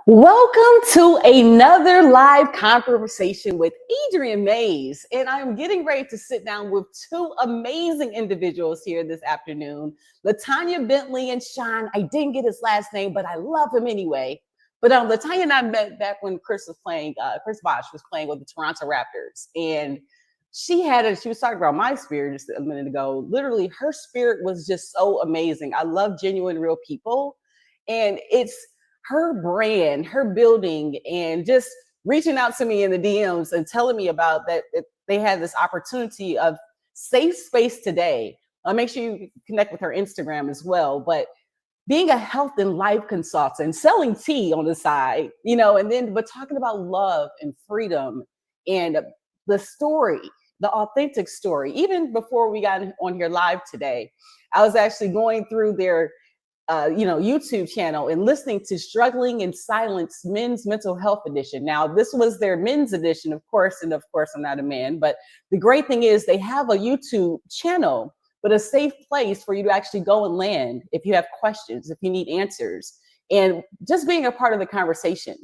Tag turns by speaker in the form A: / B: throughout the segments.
A: Welcome to another live conversation with Adriane Mays. And I'm getting ready to sit down with two amazing individuals here this afternoon. Latonya, Bentley, and Sean. I didn't get his last name, but I love him anyway. But Latonya and I met back when Chris Bosh was playing with the Toronto Raptors. And she was talking about my spirit just a minute ago. Literally, her spirit was just so amazing. I love genuine, real people. And it's her brand, her building, and just reaching out to me in the DMs and telling me about that they had this opportunity of safe space today. I'll make sure you connect with her Instagram as well. But being a health and life consultant, selling tea on the side, but talking about love and freedom and the story, the authentic story. Even before we got on here live today, I was actually going through their YouTube channel and listening to Struggling in Silence Men's Mental Health Edition. Now, this was their men's edition, of course, and of course, I'm not a man, but the great thing is they have a YouTube channel, but a safe place for you to actually go and land if you have questions, if you need answers, and just being a part of the conversation.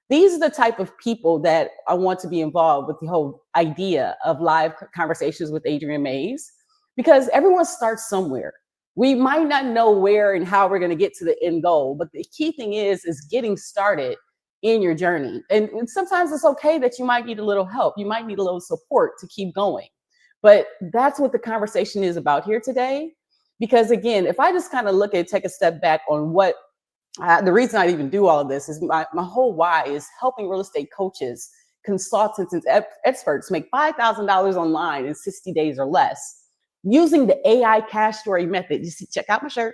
A: These are the type of people that I want to be involved with the whole idea of live conversations with Adriane Mays, because everyone starts somewhere. We might not know where and how we're going to get to the end goal, but the key thing is getting started in your journey. And sometimes it's okay that you might need a little help. You might need a little support to keep going. But that's what the conversation is about here today. Because again, if I just kind of take a step back on what the reason I even do all of this is my whole why is helping real estate coaches, consultants, and experts make $5,000 online in 60 days or less, using the AI cash story method. You see, check out my shirt,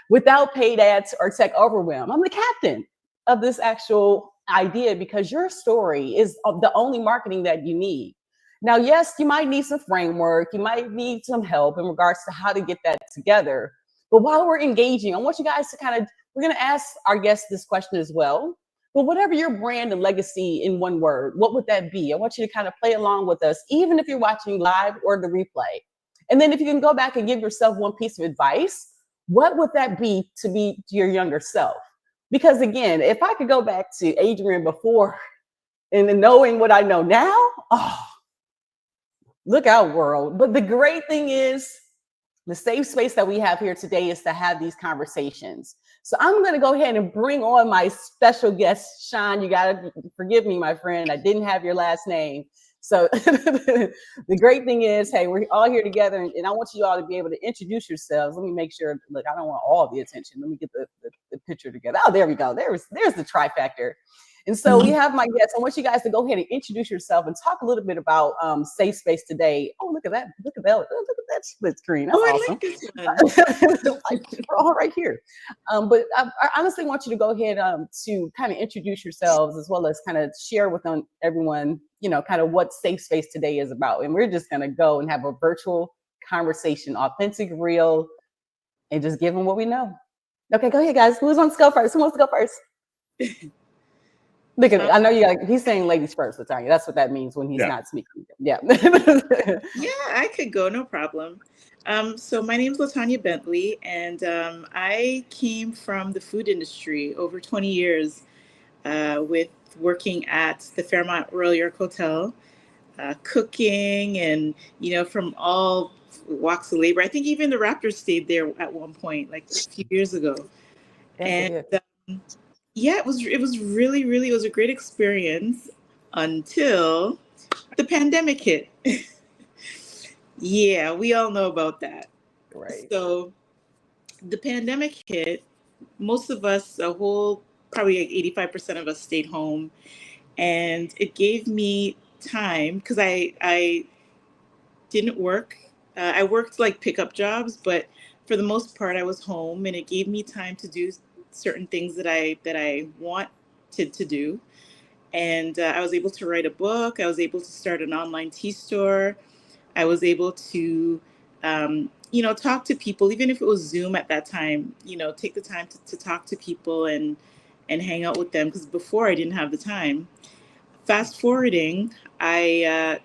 A: without paid ads or tech overwhelm. I'm the captain of this actual idea because your story is the only marketing that you need. Now, yes, you might need some framework. You might need some help in regards to how to get that together. But while we're engaging, I want you guys to we're going to ask our guests this question as well. But whatever your brand and legacy in one word, what would that be? I want you to kind of play along with us, even if you're watching live or the replay. And then if you can go back and give yourself one piece of advice, what would that be to your younger self? Because again, if I could go back to Adriane before and knowing what I know now, look out, world. But the great thing is the safe space that we have here today is to have these conversations. So I'm going to go ahead and bring on my special guest, Sean. You got to forgive me, my friend. I didn't have your last name. So the great thing is, hey, we're all here together, and I want you all to be able to introduce yourselves. Let me make sure. Look, I don't want all the attention. Let me get the picture together. Oh, there we go. There's the trifecta. And so we have my guests. I want you guys to go ahead and introduce yourself and talk a little bit about safe space today. Oh, look at that! Look at that split screen. That's awesome. Like this one. We're all right here. But I honestly want you to go ahead to kind of introduce yourselves as well as kind of share with everyone, kind of what safe space today is about. And we're just going to go and have a virtual conversation, authentic, real, and just give them what we know. Okay, go ahead, guys. Who wants to go first? Look at me. I know he's saying ladies first, Latonya. That's what that means when he's not speaking. Yeah.
B: Yeah, I could go, no problem. So my name's Latonya Bentley, and I came from the food industry over 20 years with working at the Fairmont Royal York Hotel, cooking and, from all walks of labor. I think even the Raptors stayed there at one point, like a few years ago. And yeah, it was really, really, it was a great experience until the pandemic hit. Yeah, we all know about that.
A: Right.
B: So the pandemic hit, most of us, probably like 85% of us stayed home. And it gave me time because I didn't work. I worked like pickup jobs, but for the most part, I was home, and it gave me time to do certain things that I wanted to do. And I was able to write a book. I was able to start an online tea store. I was able to, talk to people, even if it was Zoom at that time, take the time to talk to people and hang out with them. Because before I didn't have the time. Fast forwarding, I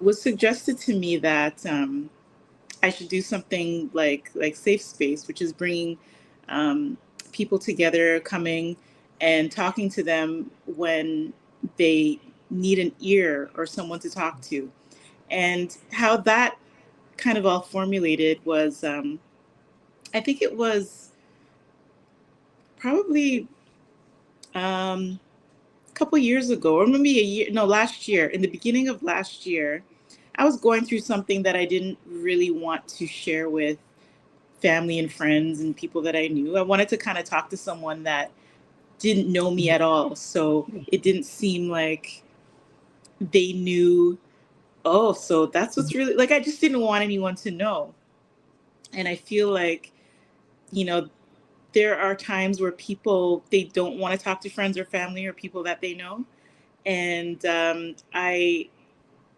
B: was suggested to me that I should do something like Safe Space, which is bringing people together, coming and talking to them when they need an ear or someone to talk to. And how that kind of all formulated was, I think it was probably a couple years ago, or maybe a year, no, last year, in the beginning of last year, I was going through something that I didn't really want to share with family and friends and people that I knew. I wanted to kind of talk to someone that didn't know me at all. So it didn't seem like they knew, oh, so that's what's really like. I just didn't want anyone to know. And I feel like, you know, there are times where people, they don't want to talk to friends or family or people that they know. And I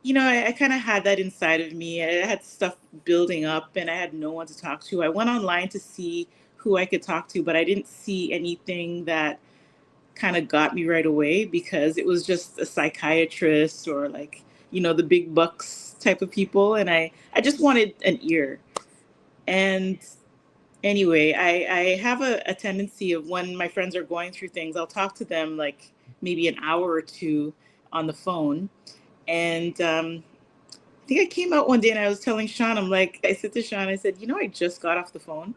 B: kind of had that inside of me. I had stuff building up and I had no one to talk to. I went online to see who I could talk to, but I didn't see anything that kind of got me right away, because it was just a psychiatrist or like, the big bucks type of people. And I just wanted an ear. And anyway, I have a tendency of, when my friends are going through things, I'll talk to them like maybe an hour or two on the phone. And I think I came out one day and I was telling Sean, I said to Sean, I said, I just got off the phone.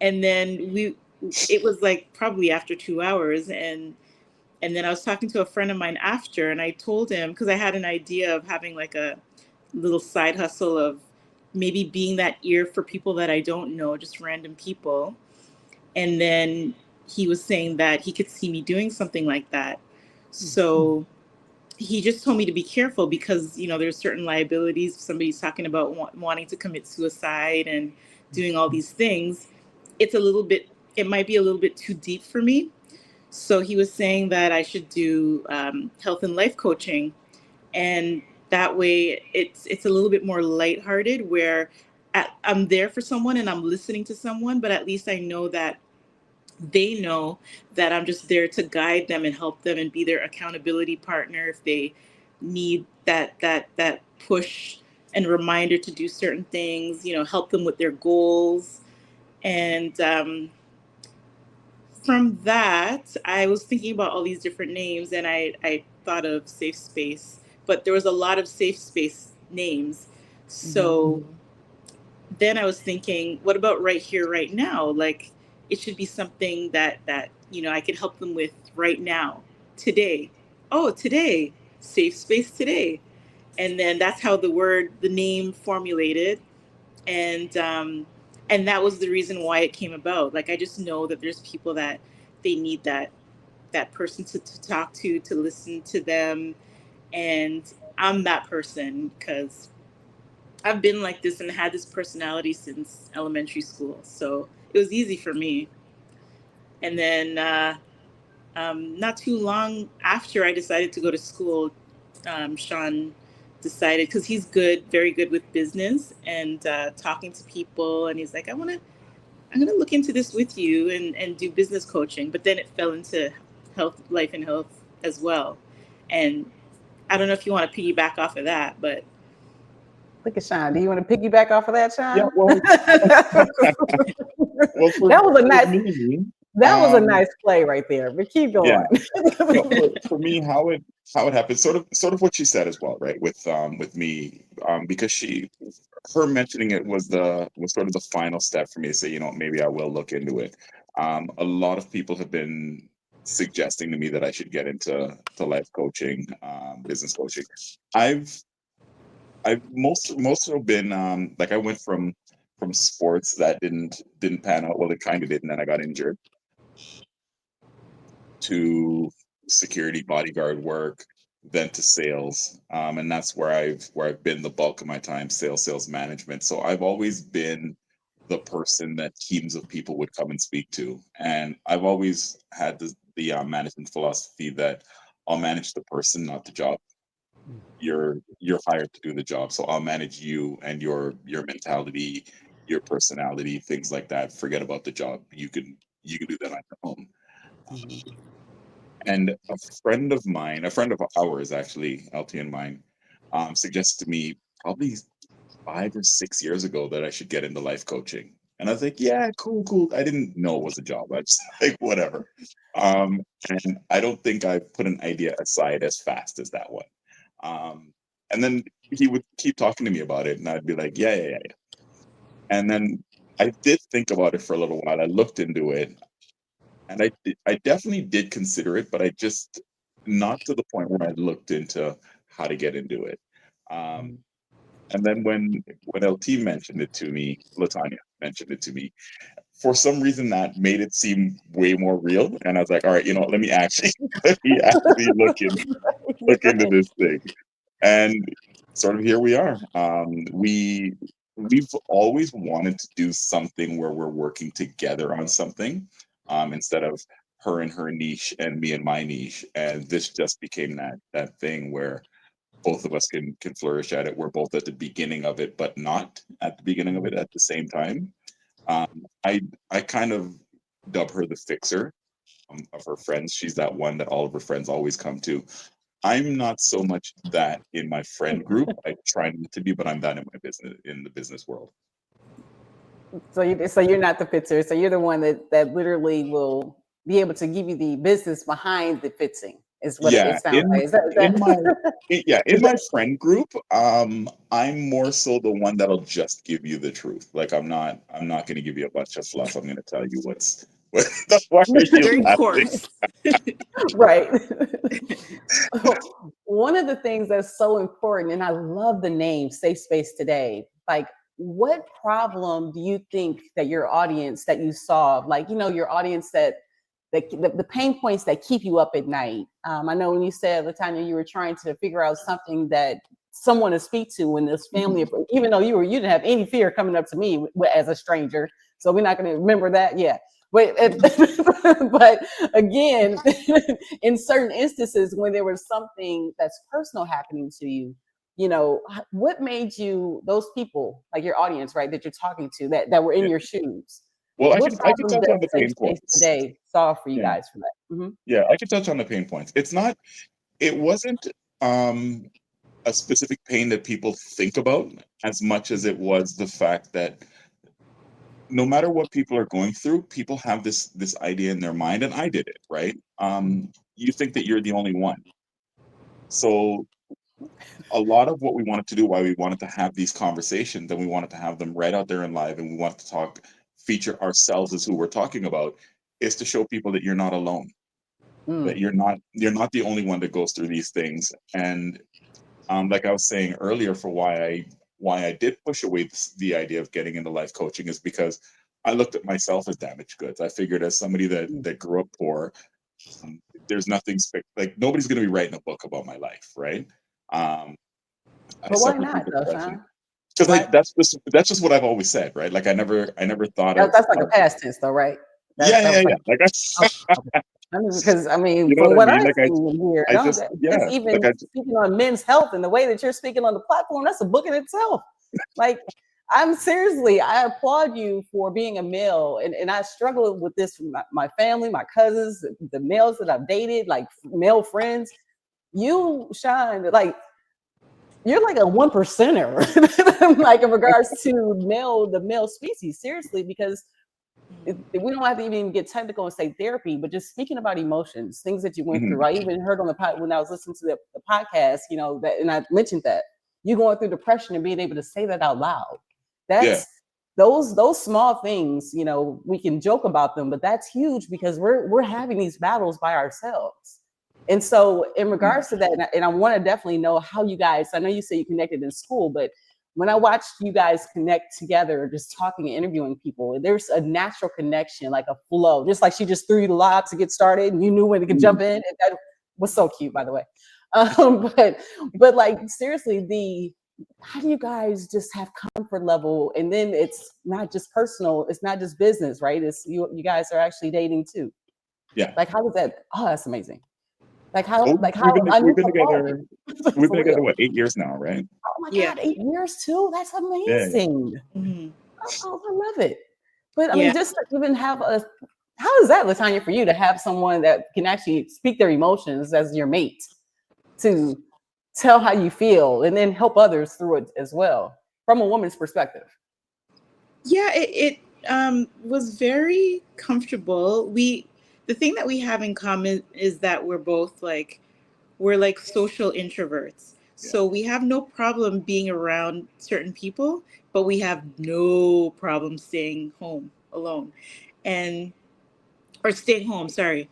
B: And then it was like probably after 2 hours. And then I was talking to a friend of mine after, and I told him, because I had an idea of having like a little side hustle of maybe being that ear for people that I don't know, just random people. And then he was saying that he could see me doing something like that. So he just told me to be careful, because there's certain liabilities. If somebody's talking about wanting to commit suicide and doing all these things, it might be a little bit too deep for me. So he was saying that I should do health and life coaching, and that way it's a little bit more lighthearted, where I'm there for someone and I'm listening to someone, but at least I know that they know that I'm just there to guide them and help them and be their accountability partner if they need that push and reminder to do certain things, help them with their goals. And from that, I was thinking about all these different names, and I thought of Safe Space, but there was a lot of Safe Space names. So then I was thinking, what about right here, right now? Like, it should be something that I could help them with right now, today. Oh, today, Safe Space today. And then that's how the name formulated. And that was the reason why it came about. Like, I just know that there's people that they need that person to talk to listen to them. And I'm that person, because I've been like this and had this personality since elementary school. So it was easy for me. And then not too long after I decided to go to school, Sean decided, because he's very good with business and talking to people. And he's like, I'm gonna look into this with you and do business coaching. But then it fell into life and health as well. And I don't know if you want to piggyback off of that, but
A: look at Sean. Do you want to piggyback off of that, Sean?
C: Yeah, well,
A: That was a nice.
C: me,
A: That was a nice play right there. But keep going.
C: for me, how it happened, sort of what she said as well, right? With me, because her mentioning it was sort of the final step for me to say, maybe I will look into it. A lot of people have been suggesting to me that I should get into life coaching, business coaching. I've most been like, I went from sports that didn't pan out. Well, it kind of did, and then I got injured, to security bodyguard work, then to sales, and that's where I've been the bulk of my time, sales management. So I've always been the person that teams of people would come and speak to, and I've always had the management philosophy that I'll manage the person, not the job. You're hired to do the job, so I'll manage you and your mentality, your personality, things like that. Forget about the job. You can do that on your own. And a friend of ours, actually, LT and mine, suggested to me probably 5 or 6 years ago that I should get into life coaching. And I was like, yeah, cool. I didn't know it was a job. I just like, whatever. And I don't think I put an idea aside as fast as that one. And then he would keep talking to me about it, and I'd be like, yeah. And then I did think about it for a little while. I looked into it, and I definitely did consider it, but I just not to the point where I looked into how to get into it. And then when LT mentioned it to me, Latonya mentioned it to me, for some reason that made it seem way more real. And I was like, all right, let me actually look into this thing. And sort of here we are. We've always wanted to do something where we're working together on something, instead of her and her niche and me and my niche. And this just became that thing where both of us can flourish at it. We're both at the beginning of it, but not at the beginning of it at the same time. I kind of dub her the fixer, of her friends. She's that one that all of her friends always come to. I'm not so much that in my friend group. I try not to be, but I'm that in the business world.
A: So you're not the fixer. So you're the one that literally will be able to give you the business behind the fixing. Is what it sounds like. Is that
C: in my friend group, I'm more so the one that'll just give you the truth. Like I'm not going to give you a bunch of fluff. I'm going to tell you why are you
B: During
C: laughing?
B: course.
A: Right. One of the things that's so important, and I love the name Safe Space Today, like what problem do you think that your audience that you solve, like, your audience that the pain points that keep you up at night? I know when you said, Latonya, you were trying to figure out something that someone to speak to in this family, even though you didn't have any fear coming up to me as a stranger. So we're not going to remember that. Yeah. But again, in certain instances, when there was something that's personal happening to you, what made you, those people, like your audience, right, that you're talking to, that were in your shoes?
C: Well, I
A: What
C: can
A: problems
C: touch on the
A: Safe
C: pain
A: Space
C: points.
A: Today solve for you guys for that? Mm-hmm.
C: Yeah, I can touch on the pain points. It wasn't a specific pain that people think about as much as it was the fact that no matter what people are going through, people have this idea in their mind, and I did it, right? You think that you're the only one. So a lot of what we wanted to do, why we wanted to have these conversations, and we wanted to have them right out there in live, and we wanted to feature ourselves as who we're talking about, is to show people that you're not alone, that you're not the only one that goes through these things. And like I was saying earlier, for why I did push away the idea of getting into life coaching is because I looked at myself as damaged goods. I figured, as somebody that grew up poor, there's nothing like nobody's going to be writing a book about my life, right? I
A: But why
C: suffered
A: not,
C: from
A: though,
C: depression.
A: Sean?
C: Because like that's just what I've always said, right? Like I never thought of
A: That's like a past tense, though, right? That
C: yeah.
A: was like,
C: Like
A: okay. Because
C: you know
A: from
C: what I
A: what I've
C: mean? Like
A: seen here,
C: I just
A: it's
C: yeah. Like
A: even speaking on men's health and the way that you're speaking on the platform, that's a book in itself. Like, I applaud you for being a male, and I struggle with this from my family, my cousins, the males that I've dated, like male friends. You shine like you're like a 1%er, like in regards to the male species, seriously, because we don't have to even get technical and say therapy, but just speaking about emotions, things that you went through. I even heard on the pod when I was listening to the podcast, that, and I mentioned that you going through depression and being able to say that out loud. That's those small things, we can joke about them, but that's huge because we're having these battles by ourselves. And so in regards to that, and I want to definitely know how you guys, I know you say you connected in school, but when I watched you guys connect together, just talking and interviewing people, there's a natural connection, like a flow, just like she just threw you the lob to get started and you knew when to jump in. And that was so cute, by the way. But like, seriously, how do you guys just have comfort level? And then it's not just personal, it's not just business, right? It's you guys are actually dating too.
C: Yeah.
A: Like, how does that, that's amazing. We've
C: been together. We've been together, what, 8 years now, right?
A: Oh my God, 8 years too? That's amazing.
C: Yeah.
B: Mm-hmm.
A: Oh, I love it. But I mean, just to even have how is that, Latonya, for you to have someone that can actually speak their emotions as your mate, to tell how you feel and then help others through it as well, from a woman's perspective?
B: Yeah, it Was very comfortable. The thing that we have in common is that we're like social introverts.
C: Yeah.
B: So we have no problem being around certain people, but we have no problem staying home alone. And or staying home, sorry.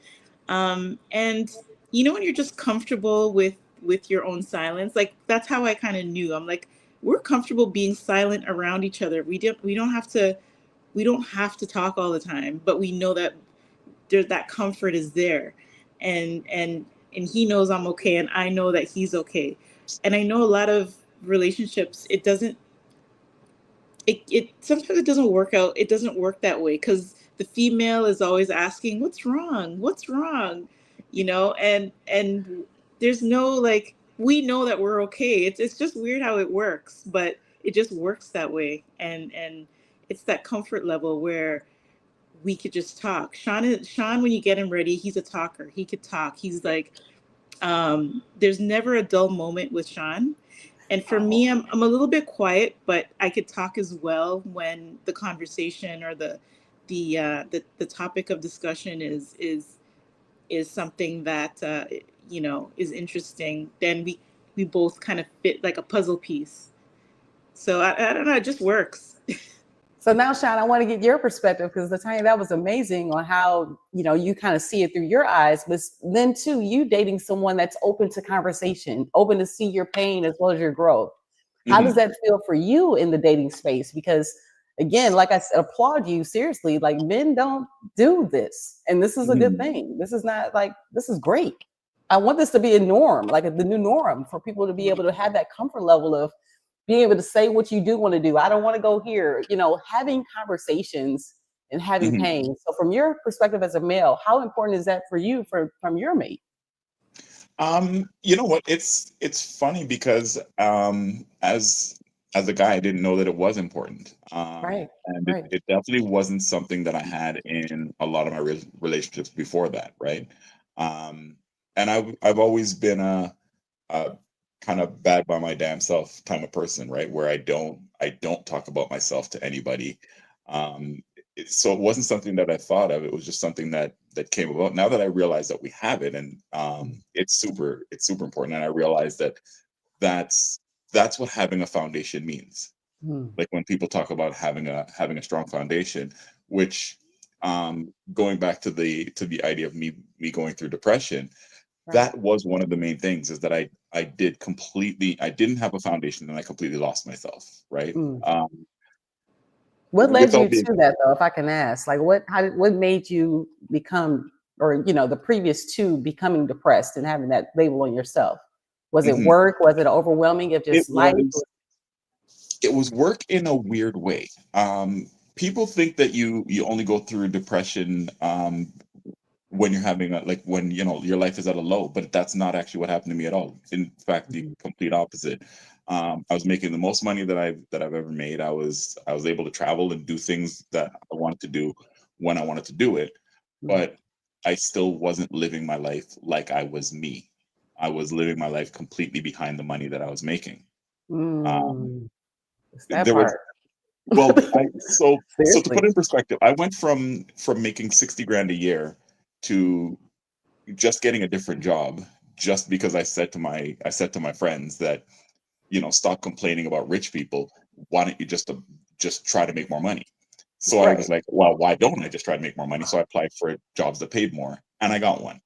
B: And you know when you're just comfortable with your own silence, like that's how I kind of knew. I'm like, we're comfortable being silent around each other. We don't have to talk all the time, but we know that that comfort is there, and he knows I'm okay, and I know that he's okay. And I know a lot of relationships, it sometimes it doesn't work out. It doesn't work that way because the female is always asking, what's wrong, and there's no, like, we know that we're okay. It's just weird how it works, but it just works that way. And it's that comfort level where we could just talk. Sean, when you get him ready, he's a talker. He could talk. He's like, there's never a dull moment with Sean. And for me, I'm a little bit quiet, but I could talk as well when the conversation or the topic of discussion is something that is interesting. Then we both kind of fit like a puzzle piece. So I don't know, it just works.
A: So now, Sean, I want to get your perspective because Latonya, that was amazing on how you kind of see it through your eyes, but then too, you dating someone that's open to conversation, open to see your pain as well as your growth. How does that feel for you in the dating space? Because again, like I said, applaud you seriously. Like men don't do this, and this is a good thing. This is not like this is great. I want this to be a norm, like the new norm for people to be able to have that comfort level of being able to say what you do want to do. I don't want to go here, having conversations and having pain. So from your perspective as a male, how important is that for you from your mate?
C: You know what? It's funny because as a guy, I didn't know that it was important.
A: Right.
C: And
A: Right.
C: it definitely wasn't something that I had in a lot of my relationships before that, right? And I've always been a kind of bad by my damn self kind of person, right? Where I don't talk about myself to anybody. So it wasn't something that I thought of. It was just something that came about. Now that I realize that we have it, and it's super important, and I realize that that's that's what having a foundation means.
A: Mm.
C: Like when people talk about having a strong foundation, which going back to the idea of me going through depression,
A: Right.
C: that was one of the main things, is that I didn't have a foundation, and I completely lost myself, right?
A: Mm. What led
C: With all
A: you
C: being
A: to that, though, if I can ask? Like, what made you become, or the previous to becoming depressed and having that label on yourself? Was it
C: Mhm.
A: work? Was it overwhelming of
C: it
A: just life?
C: was it was work in a weird way. People think that you only go through depression when you're having like when your life is at a low, but that's not actually what happened to me at all. In fact, the
A: Mhm.
C: complete opposite. I was making the most money that I've ever made. I was able to travel and do things that I wanted to do when I wanted to do it,
A: Mm.
C: but I still wasn't living my life like I was me. I was living my life completely behind the money that I was making. um,
A: Mm. It's that
C: there was
A: part.
C: well, so to
A: Seriously.
C: put in perspective, I went from making 60 grand a year to just getting a different job, just because I said to my friends that, stop complaining about rich people. Why don't you just try to make more money? So I was
A: Right.
C: like, well, why don't I just try to make more money? So I applied for jobs that paid more, and I got one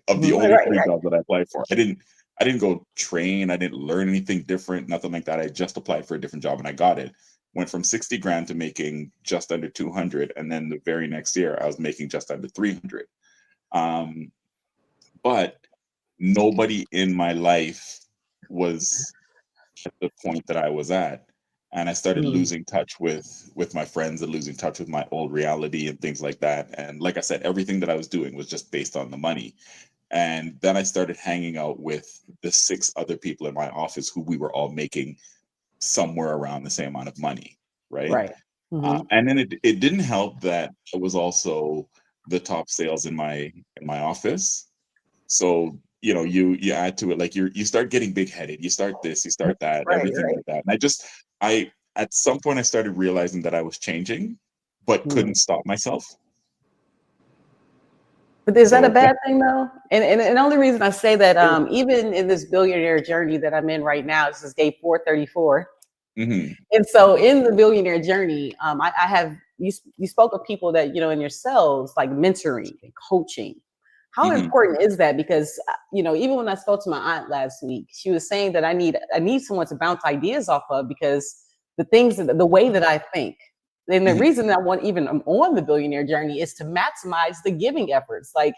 C: of the only
A: Right.
C: three jobs that I applied for. I didn't go train. I didn't learn anything different, nothing like that. I just applied for a different job and I got it. Went from 60 grand to making just under 200. And then the very next year I was making just under 300. Um, but nobody in my life was at the point that I was at. And I started
A: Mm.
C: losing touch with my friends and losing touch with my old reality and things like that. And like I said, everything that I was doing was just based on the money. And then I started hanging out with the six other people in my office who we were all making somewhere around the same amount of money, right?
A: Right. Hmm.
C: And then it didn't help that I was also the top sales in my office. So you add to it, like you start getting big headed. You start this, you start that,
A: Right.
C: everything
A: Right.
C: like that. And I at some point I started realizing that I was changing, but couldn't stop myself.
A: But is that a
C: So
A: bad thing though? And the only reason I say that, even in this billionaire journey that I'm in right now, this is day 434.
C: mhm,
A: And so in the billionaire journey, I have, you spoke of people that, you know, in yourselves, like mentoring and coaching. How
C: mhm,
A: important is that? Because, you know, even when I spoke to my aunt last week, she was saying that I need someone to bounce ideas off of, because the way that I think. And the
C: mhm.
A: reason that I'm on the billionaire journey is to maximize the giving efforts. Like,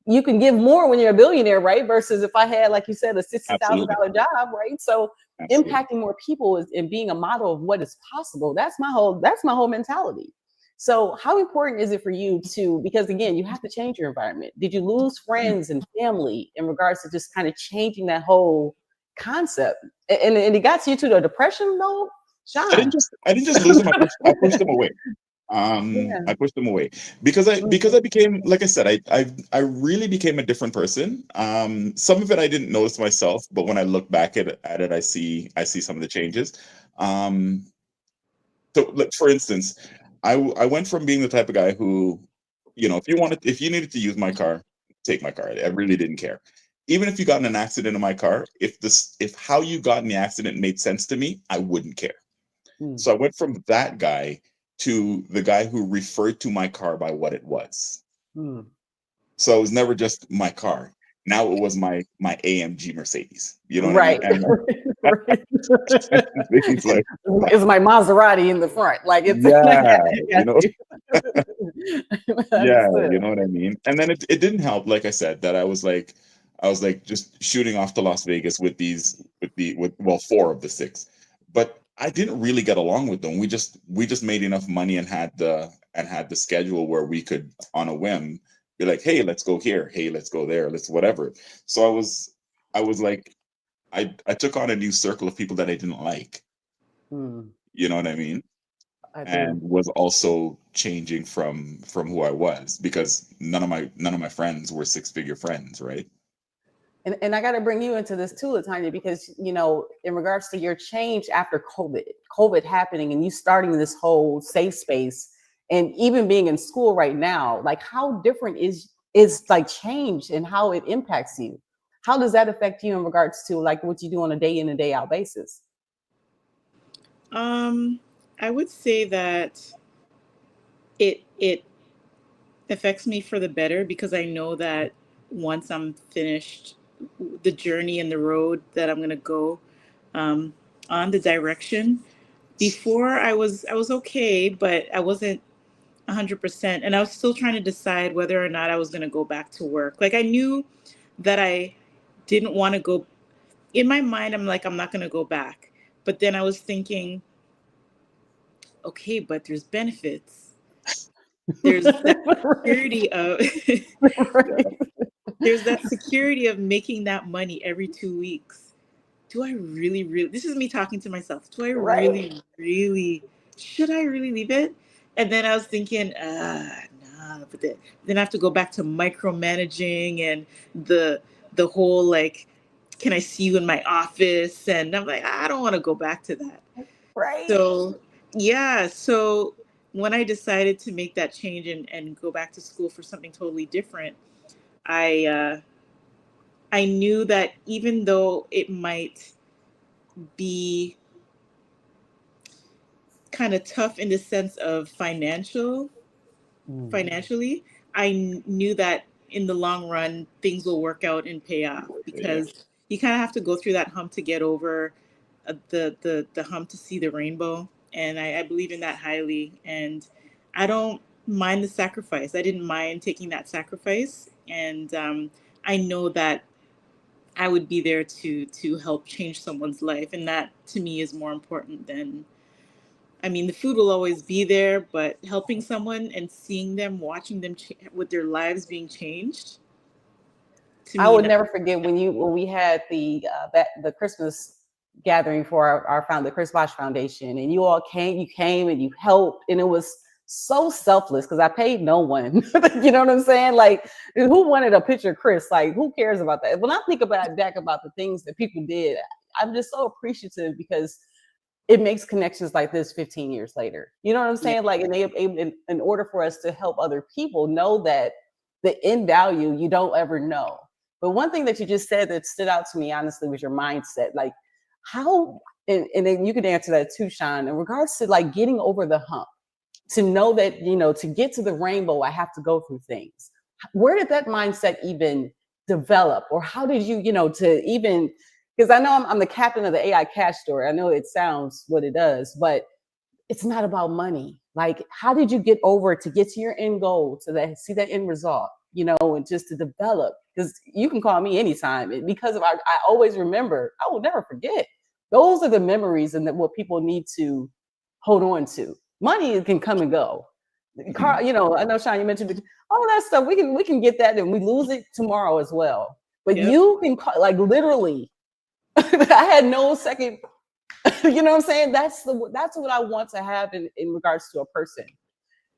A: you can give more when you're a billionaire, right? Versus if I had, like you said, a $60,000
C: Absolutely,
A: job, right? So
C: absolutely.
A: impacting more people and being a model of what is possible. That's my whole mentality. So how important is it for you to, because again, you have to change your environment. Did you lose
C: Mhm.
A: friends and family in regards to just kind of changing that whole concept? And it got you to the depression though, Sean?
C: I didn't just lose them. I pushed them away.
A: Yeah.
C: I pushed them away because I became, like I said, I really became a different person. Some of it I didn't notice myself, but when I look back at it, I see some of the changes. Um, so, like, for instance, I went from being the type of guy who, you know, if you needed to use my car, take my car. I really didn't care. Even if you got in an accident in my car, if how you got in the accident made sense to me, I wouldn't care.
A: Mm,
C: So I went from that guy to the guy who referred to my car by what it was.
A: mm.
C: So it was never just my car. Now it was my AMG Mercedes. You know what I mean?
A: Right.
C: And
A: Right.
C: he's like,
A: It's my Maserati in the front. Like it's
C: yeah,
A: I
C: you know, yeah,
A: understood.
C: you know what I mean? And then it didn't help, like I said, that I was like just shooting off to Las Vegas with well, four of the six. But I didn't really get along with them. We just made enough money and had the schedule where we could, on a whim, be like, hey, let's go here, hey, let's go there, let's whatever. So I was like, I took on a new circle of people that I didn't like.
A: Hmm,
C: You know what I mean?
A: I
C: And
A: do.
C: was also changing from who I was, because none of my friends were six-figure friends, right?
A: And I got to bring you into this too, Latonya, because you know, in regards to your change after COVID happening, and you starting this whole safe space, and even being in school right now, like how different is like change and how it impacts you? How does that affect you in regards to like what you do on a day in and day out basis?
B: Um, I would say that it affects me for the better, because I know that once I'm finished the journey and the road that I'm gonna go, um, on the direction. Before I was okay, but I wasn't 100%, and I was still trying to decide whether or not I was gonna go back to work. Like I knew that I didn't want to go. In my mind, I'm like, I'm not gonna go back. But then I was thinking, okay, but there's benefits. There's that security of
C: Yeah.
B: there's that security of making that money every 2 weeks. Do I really, really, this is me talking to myself. Do I
A: Right.
B: really, really, should I really leave it? And then I was thinking, nah, but then I have to go back to micromanaging and the the whole like, can I see you in my office? And I'm like, I don't want to go back to that.
A: Right.
B: So yeah, so when I decided to make that change and go back to school for something totally different, I knew that even though it might be kind of tough in the sense of
A: Mm,
B: financially, knew that in the long run things will work out and pay off,
C: Yeah.
B: because you kind of have to go through that hump to get over the hump to see the rainbow. And I believe in that highly, and I don't mind the sacrifice. I didn't mind taking that sacrifice, and I know that I would be there to help change someone's life, and that to me is more important than, I mean, the food will always be there, but helping someone and seeing them, watching them with their lives being changed, to
A: I
B: me,
A: would
B: that,
A: never forget when we had the Christmas gathering for the Chris Bosh Foundation, and you all came and you helped, and it was so selfless because I paid no one. You know what I'm saying? Like, who wanted a picture of Chris? Like, who cares about that? When I think about back about the things that people did, I'm just so appreciative because it makes connections like this 15 years later. You know what I'm saying? Like, and in order for us to help other people know that the end value, you don't ever know. But one thing that you just said that stood out to me, honestly, was your mindset. Like, how, and then you can answer that too, Sean, in regards to like getting over the hump, to know that, you know, to get to the rainbow, I have to go through things. Where did that mindset even develop? Or how did you, you know, to even, because I know I'm the captain of the AI cash story. I know it sounds what it does, but it's not about money. Like, how did you get over to get to your end goal, to that, see that end result, you know, and just to develop? Because you can call me anytime. Because of I always remember, I will never forget. Those are the memories and what people need to hold on to. Money can come and go. Carl, you know, I know Sean, you mentioned all that stuff. We can get that and we lose it tomorrow as well. But you can like literally, I had no second. You know what I'm saying? That's what I want to have in regards to a person.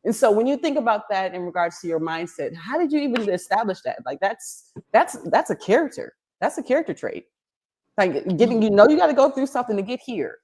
A: And so when you think about that in regards to your mindset, how did you even establish that? Like that's a character. That's a character trait. Like getting, you know, you got to go through something to get here.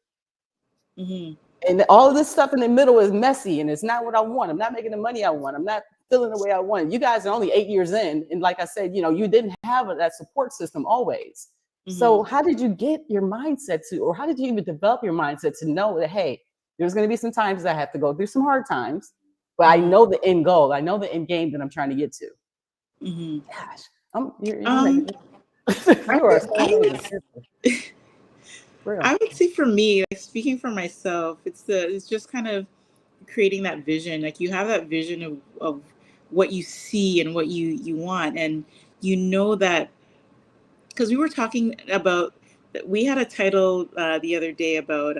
A: And all of this stuff in the middle is messy and it's not what I want. I'm not making the money I want. I'm not feeling the way I want. You guys are only 8 years in. And like I said, you know, you didn't have that support system always. So how did you get your mindset to, or how did you even develop your mindset to know that, hey, there's going to be some times I have to go through some hard times, but I know the end goal. I know the end game that I'm trying to get to. Gosh, you're making you are so amazing.
B: I would say for me, like speaking for myself, it's just kind of creating that vision. Like you have that vision of what you see and what you want, and you know that because we were talking about, we had a title the other day about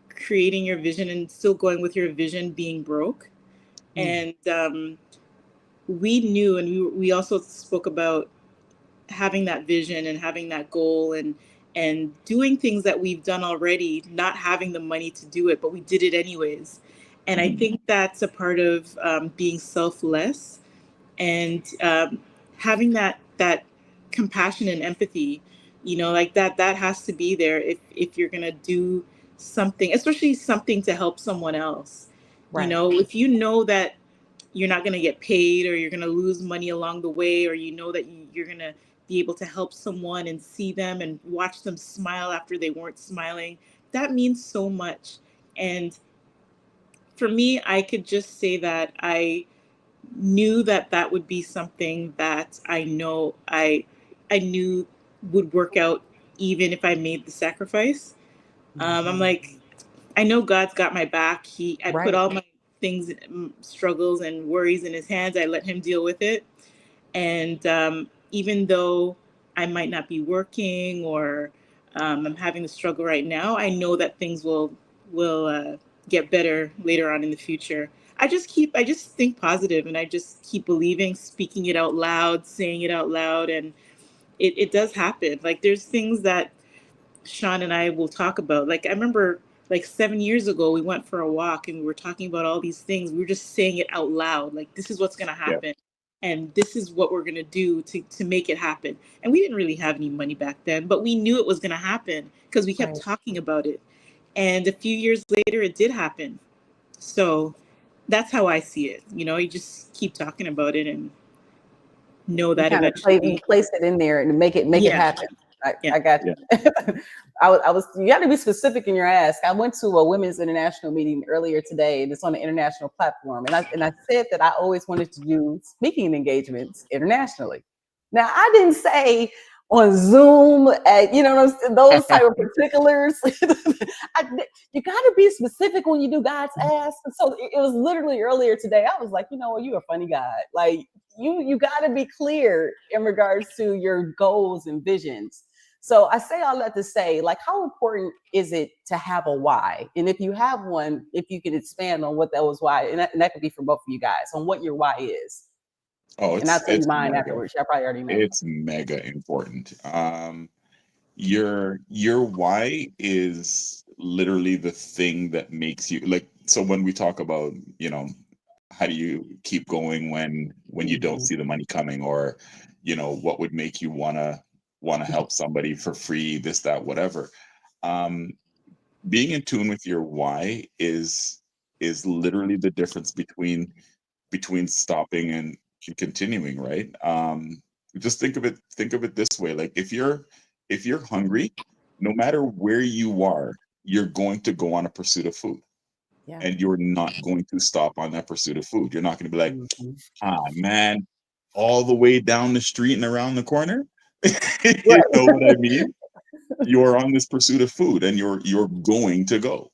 B: creating your vision and still going with your vision being broke, and we knew, and we also spoke about having that vision and having that goal and doing things that we've done already, not having the money to do it, but we did it anyways. And I think that's a part of being selfless and having that compassion and empathy, you know, like that has to be there if you're gonna do something, especially something to help someone else. You know, if you know that you're not going to get paid or you're going to lose money along the way, or you know that you're going to be able to help someone and see them and watch them smile after they weren't smiling, that means so much. And for me, I could just say that I knew that that would be something that I know I knew would work out even if I made the sacrifice. I'm like, I know God's got my back. I put all my things, struggles and worries in his hands. I let him deal with it. And even though I might not be working or I'm having the struggle right now, I know that things will get better later on in the future. I just think positive, and I just keep believing, speaking it out loud, saying it out loud, and it does happen. Like there's things that Sean and I will talk about. Like I remember like 7 years ago, we went for a walk and we were talking about all these things. We were just saying it out loud. Like, this is what's going to happen. And this is what we're going to do to make it happen. And we didn't really have any money back then, but we knew it was going to happen because we kept talking about it. And a few years later, it did happen. So that's how I see it. You know, you just keep talking about it and know that eventually.
A: Place it in there and make it happen. I got you. I was you got to be specific in your ask. I went to a women's international meeting earlier today, and it's on an international platform. And I said that I always wanted to do speaking engagements internationally. Now I didn't say on Zoom, you know, those type of particulars. You got to be specific when you do God's ask. And so it was literally earlier today. I was like, you know what, you're a funny guy. Like you got to be clear in regards to your goals and visions. So I say all that to say, like, how important is it to have a why? And if you have one, if you can expand on what that was why, and that could be for both of you guys, on what your why is.
C: Oh,
A: and I'll tell you mine
C: mega.
A: afterwards. I probably already know.
C: It's mega important. Your why is literally the thing that makes you like. So when we talk about, you know, how do you keep going when you don't see the money coming, or, you know, what would make you wanna help somebody for free, this, that, whatever. being in tune with your why is literally the difference between stopping and continuing, right? Just think of it this way. Like if you're hungry, no matter where you are, you're going to go on a pursuit of food,
A: Yeah.
C: and you're not going to stop on that pursuit of food. You're not going to be like,
A: Mhm.
C: ah, man, all the way down the street and around the corner. You
A: Right.
C: know what I mean? You're on this pursuit of food, and you're going to go,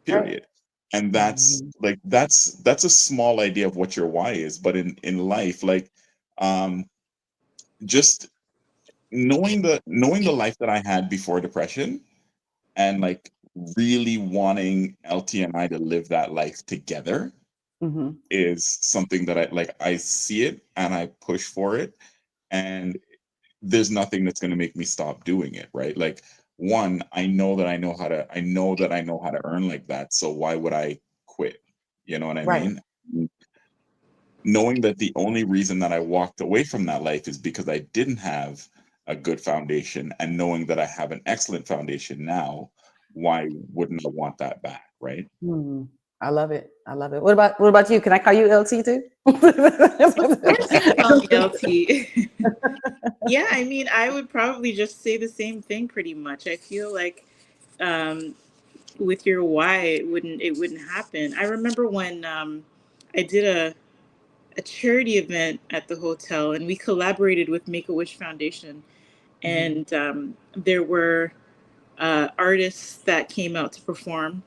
A: Right.
C: period. And that's
A: Mhm.
C: like that's a small idea of what your why is. But in life, like, um just knowing the life that I had before depression, and like really wanting LT and I to live that life together,
A: Mhm.
C: is something that I see it and I push for it, and there's nothing that's going to make me stop doing it, right? Like, one, I know how to earn like that, so why would I quit? You know what I
A: Right.
C: mean? Knowing that the only reason that I walked away from that life is because I didn't have a good foundation, and knowing that I have an excellent foundation now, why wouldn't I want that back, right?
A: Mhm. I love it. I love it. What about you? Can I call you LT too?
B: Of course, you can call me LT. Yeah, I mean, I would probably just say the same thing pretty much. I feel like um, with your why, it wouldn't happen. I remember when I did a charity event at the hotel, and we collaborated with Make a Wish Foundation,
A: Mhm.
B: and there were artists that came out to perform,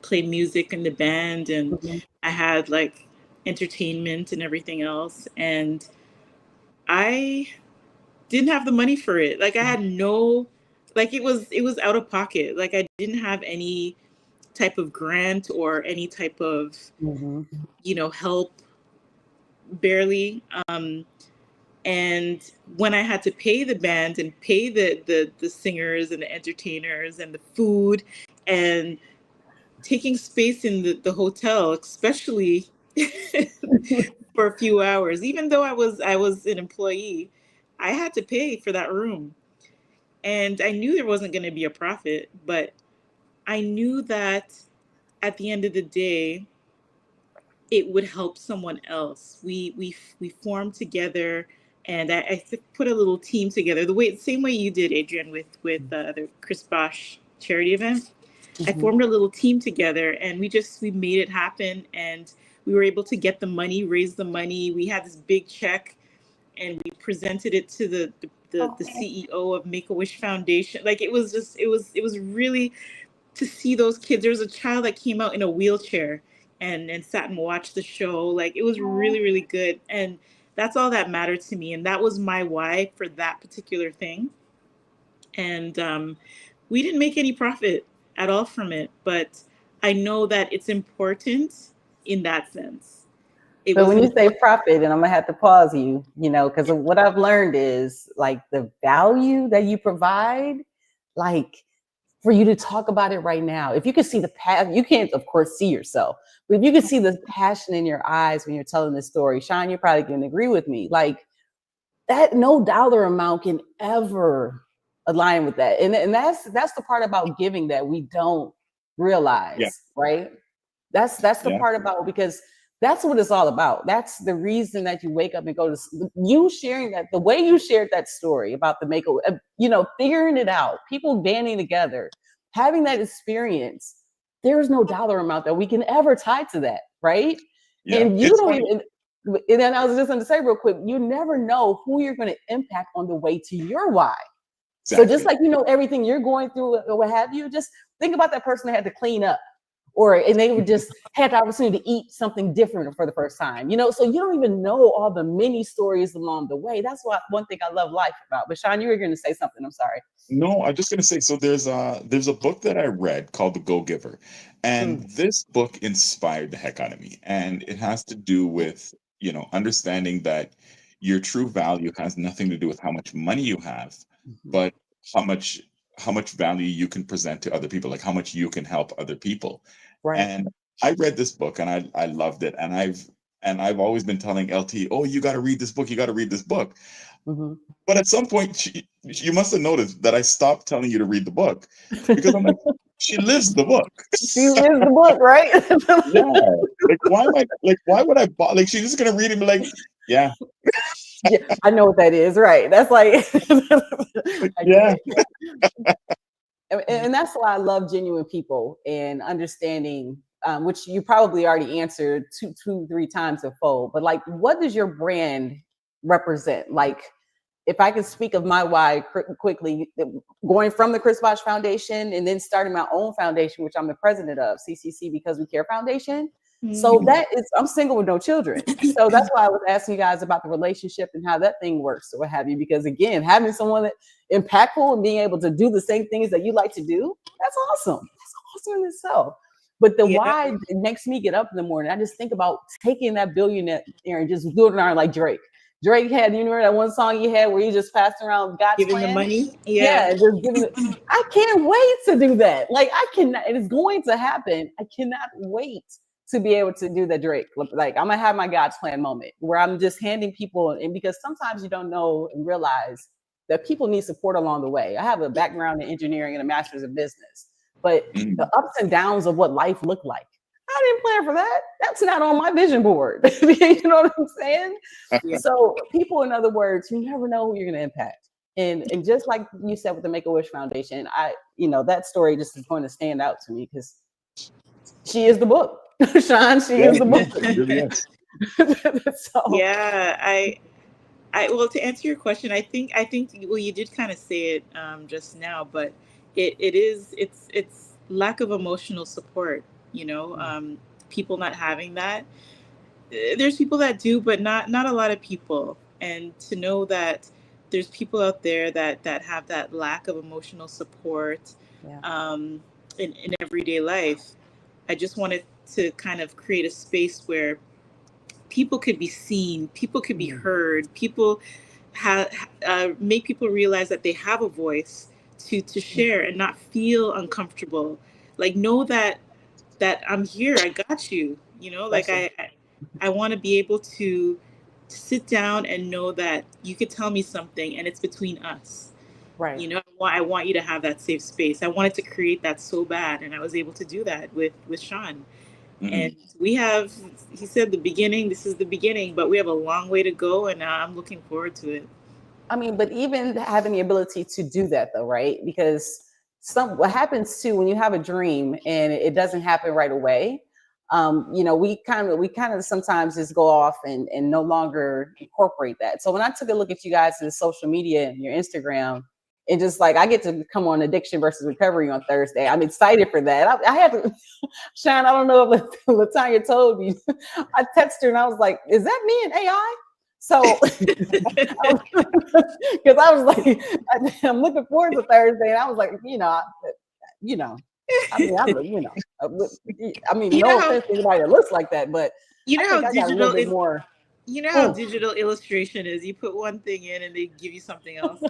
B: play music in the band, and
A: Mhm.
B: I had like entertainment and everything else, and I didn't have the money for it. Like I had no, like it was out of pocket. Like I didn't have any type of grant or any type of
A: Mhm.
B: help, barely. And when I had to pay the band and pay the singers and the entertainers and the food and taking space in the hotel, especially for a few hours, even though I was an employee, I had to pay for that room. And I knew there wasn't going to be a profit, but I knew that at the end of the day, it would help someone else. We formed together, and I put a little team together, same way you did, Adrian, with the Chris Bosch charity event. I
A: Mhm.
B: formed a little team together, and we made it happen, and we were able to get the money, raise the money. We had this big check, and we presented it to the CEO of Make a Wish Foundation. Like it was really to see those kids. There was a child that came out in a wheelchair and sat and watched the show. Like it was really, really good. And that's all that mattered to me. And that was my why for that particular thing. And we didn't make any profit at all from it. But I know that it's important in that sense. It
A: So
B: was
A: when you say
B: important.
A: profit, and I'm gonna have to pause you, because what I've learned is like the value that you provide, like for you to talk about it right now. If you could see the past, you can't, of course, see yourself, but if you could see the passion in your eyes when you're telling this story, Sean, you probably can agree with me. Like that, no dollar amount can ever align with that, and that's the part about giving that we don't
C: Yeah,
A: realize, right? That's the
C: yeah,
A: part about, because that's what it's all about. That's the reason that you wake up and go to you sharing that, the way you shared that story about the make, figuring it out, people banding together, having that experience. There is no dollar amount that we can ever tie to that, right?
C: yeah.
A: And you
C: It's
A: don't
C: funny.
A: even. And then I was just going to say real quick, you never know who you're going to impact on the way to your why. So just
C: Exactly.
A: like everything you're going through or what have you, just think about that person that had to clean up, and they would just had the opportunity to eat something different for the first time. So you don't even know all the many stories along the way. That's why one thing I love life about. But Sean, you were going to say something. I'm sorry.
C: No, I'm just gonna say, so there's a book that I read called The Go Giver, and
A: Mm,
C: this book inspired the heck out of me. And it has to do with, understanding that your true value has nothing to do with how much money you have,
A: mhm.
C: but how much how much value you can present to other people, like how much you can help other people.
A: Right.
C: And I read this book and I loved it. And And I've always been telling LT, oh, you got to read this book. You got to read this book.
A: Mm-hmm.
C: But at some point, you must have noticed that I stopped telling you to read the book because I'm like, she lives the book.
A: She lives the book, right?
C: Yeah. Like, why am I like? Why would I? Like, she's just gonna read it and be like, yeah,
A: Yeah, I know what that is, right? That's like,
C: yeah.
A: And that's why I love genuine people and understanding, which you probably already answered two, 3 times in full. But like, what does your brand represent? Like, if I can speak of my why quickly, going from the Chris Bosh Foundation and then starting my own foundation, which I'm the president of, CCC Because We Care Foundation. So that is, I'm single with no children. So that's why I was asking you guys about the relationship and how that thing works or what have you. Because again, having someone that impactful and being able to do the same things that you like to do, that's awesome. That's awesome in itself. But the why it makes me get up in the morning. I just think about taking that billionaire and just doing it like Drake. Drake had, you know, that one song you had where you just passed around God's
B: Giving
A: plan?
B: the money.
A: Yeah, just giving it. I can't wait to do that. Like, I cannot, it is going to happen. I cannot wait to be able to do the Drake. Like, I'm gonna have my God's plan moment where I'm just handing people, and because sometimes you don't know and realize that people need support along the way. I have a background in engineering and a master's in business, but the ups and downs of what life looked like, I didn't plan for that. That's not on my vision board. You know what I'm saying?
B: Yeah.
A: So people, in other words, you never know who you're going to impact. And just like you said with the Make-A-Wish Foundation, that story just is going to stand out to me because she is the book. Sean, she is the book.
C: It really is.
A: So,
B: Yeah, well, to answer your question, I think well, you did kind of say it just now, but it's lack of emotional support, people not having that. There's people that do, but not a lot of people. And to know that there's people out there that have that lack of emotional support in everyday life. I just wanted to kind of create a space where people could be seen, people could be heard, people make people realize that they have a voice to share and not feel uncomfortable. Like, know that I'm here, I got you. Like, I want to be able to sit down and know that you could tell me something and it's between us.
A: right.
B: I want you to have that safe space. I wanted to create that so bad, and I was able to do that with Sean. And he said this is the beginning, but we have a long way to go, and I'm looking forward to it.
A: I mean, but even having the ability to do that though, right? Because what happens too when you have a dream and it doesn't happen right away, we kind of sometimes just go off and no longer incorporate that. So when I took a look at you guys in social media and your Instagram, and just like I get to come on Addiction versus Recovery on Thursday, I'm excited for that. I had to, Sean, I don't know if Latonya told you, I texted her and I was like, is that me and AI? So, because I was like, I'm looking forward to Thursday, and I was like, I mean, no offense to anybody that looks like that, but I think I got a little bit more.
B: How digital illustration is. You put one thing in and they give you something else.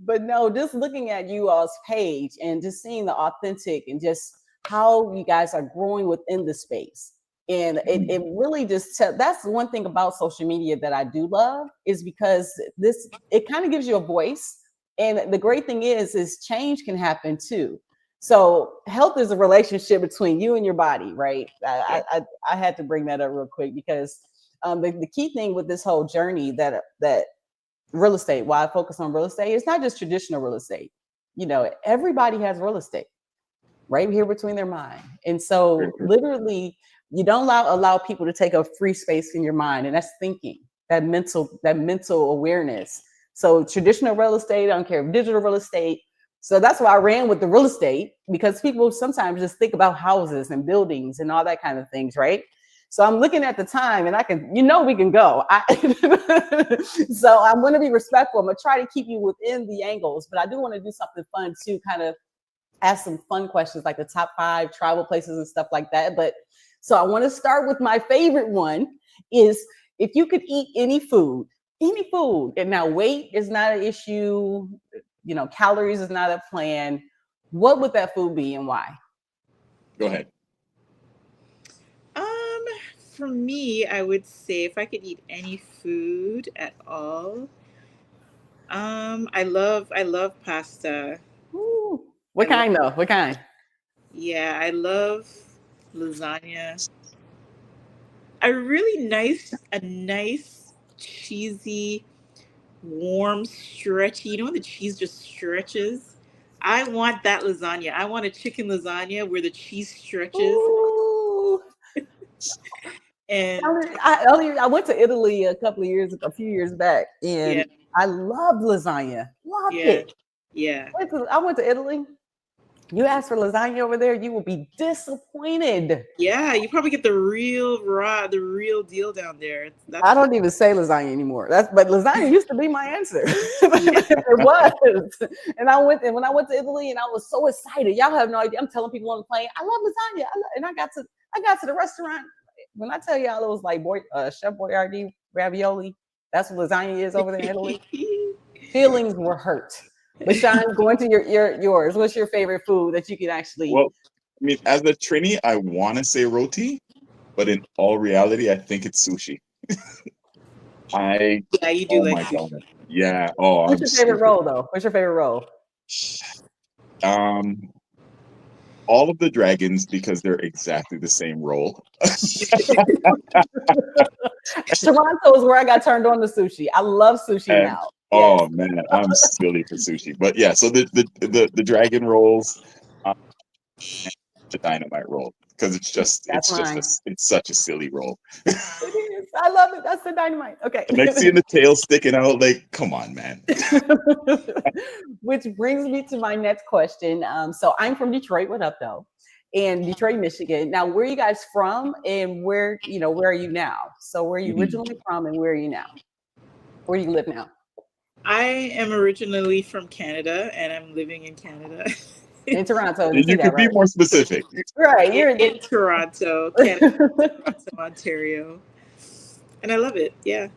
A: But no, just looking at you all's page and just seeing the authentic and just how you guys are growing within the space. And it really just that's one thing about social media that I do love, is because it kind of gives you a voice. And the great thing is change can happen too. So health is a relationship between you and your body, right? I had to bring that up real quick because the key thing with this whole journey that real estate, why I focus on real estate, it's not just traditional real estate. Everybody has real estate right here between their mind. And so literally, you don't allow people to take up free space in your mind, and that's thinking, that mental awareness. So traditional real estate, I don't care if digital real estate. So that's why I ran with the real estate, because people sometimes just think about houses and buildings and all that kind of things, right? So I'm looking at the time, and we can go. So I'm going to be respectful. I'm going to try to keep you within the angles, but I do want to do something fun too, kind of ask some fun questions like the top 5 travel places and stuff like that. But so I want to start with my favorite one is, if you could eat any food, and now weight is not an issue, calories is not a plan, what would that food be and why?
C: Go ahead.
B: for me, I would say if I could eat any food at all, I love pasta.
A: Ooh.
B: I
A: What
B: love
A: kind though? What kind?
B: Yeah, I love lasagna. A nice cheesy, warm, stretchy. You know when the cheese just stretches? I want that lasagna. I want a chicken lasagna where the cheese stretches
A: Ooh.
B: and
A: I went to Italy a few years back,
B: yeah,
A: and I loved lasagna. Loved
B: yeah,
A: it.
B: yeah.
A: I went to Italy. You ask for lasagna over there, you will be disappointed.
B: Yeah, you probably get the real deal down there.
A: I
B: That's
A: don't even say lasagna anymore. But lasagna used to be my answer.
B: yeah,
A: It was. And when I went to Italy and I was so excited. Y'all have no idea. I'm telling people on the plane, I love lasagna. And I got to the restaurant. When I tell y'all it was like Chef Boyardee ravioli, that's what lasagna is over there in Italy. Feelings were hurt. But Sean, going to yours, what's your favorite food that you can actually?
C: Well, I mean, as a Trini, I want to say roti, but in all reality, I think it's sushi.
B: Yeah, you do
C: Oh
B: like
C: my
B: sushi.
C: God. Yeah. Oh,
A: What's
C: I'm
A: your favorite
C: stupid.
A: roll though? What's your favorite roll?
C: Um, all of the dragons because they're exactly the same role.
A: Toronto is where I got turned on to sushi. I love sushi
C: And
A: now. Yes.
C: oh man, I'm silly for sushi. But yeah, so the dragon rolls, um, the dynamite roll because
A: That's mine.
C: it's such a silly roll.
A: It is. I love it. That's the dynamite. Okay.
C: And like seeing the tail sticking out, like, come on, man.
A: Which brings me to my next question. So I'm from Detroit. What up, though? And Detroit, Michigan. Now, where are you guys from, and where are you now? So, where are you originally from, and where are you now? Where do you live now?
B: I am originally from Canada and I'm living in Canada.
A: In Toronto. You see
C: You
A: that,
C: could be
A: right?
C: more specific.
A: Right. You're
B: in Toronto, Canada, Toronto, Ontario. And I love it. Yeah.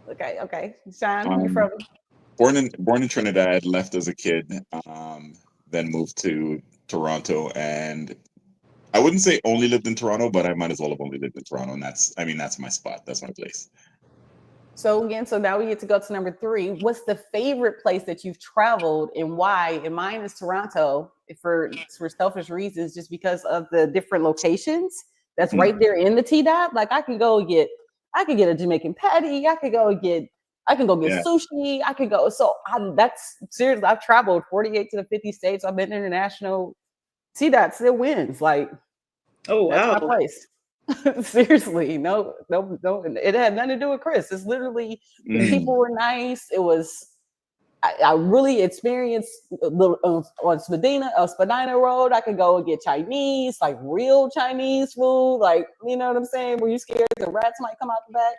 A: Okay. Sean, you
C: Um,
A: from?
C: born in Trinidad, left as a kid, then moved to Toronto, and I wouldn't say only lived in Toronto, but I might as well have only lived in Toronto, and that's my spot. That's my place.
A: So now we get to go to number 3. What's the favorite place that you've traveled and why? And mine is Toronto for selfish reasons, just because of the different locations that's right there in the T-Dot. Like I could get a Jamaican patty. I can go get
C: Yeah.
A: sushi. I could go. So that's seriously, I've traveled 48 to the 50 states. I've been international. T-Dot still wins. Like,
B: Oh,
A: that's my
B: wow.
A: place. Seriously, no. It had nothing to do with Chris. It's literally the people were nice. It was. I really experienced on Spadina Road. I could go and get Chinese, like real Chinese food, like you know what I'm saying. Were you scared the rats might come out the back?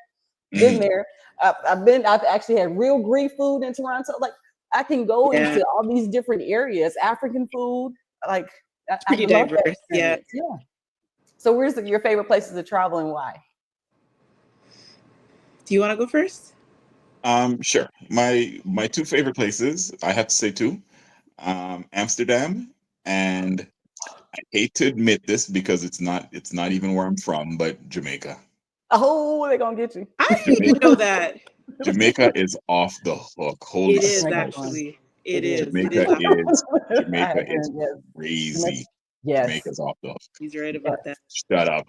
A: Been there. I've actually had real Greek food in Toronto. Like I can go into all these different areas. African food, like
B: Pretty
A: I love that
B: diverse. Yeah.
A: experience. Yeah. So where's your favorite places to travel and why?
B: Do you want to go first?
C: Sure. My 2 favorite places, I have to say 2, Amsterdam, and I hate to admit this because it's not even where I'm from, but Jamaica.
A: Oh, they're gonna get you.
B: I didn't even know that.
C: Jamaica is off the hook. Holy
B: It is
C: smokes.
B: actually. It is.
C: Jamaica is crazy.
A: Yes.
C: Jamaica's off the hook.
B: He's right about that.
C: Shut up.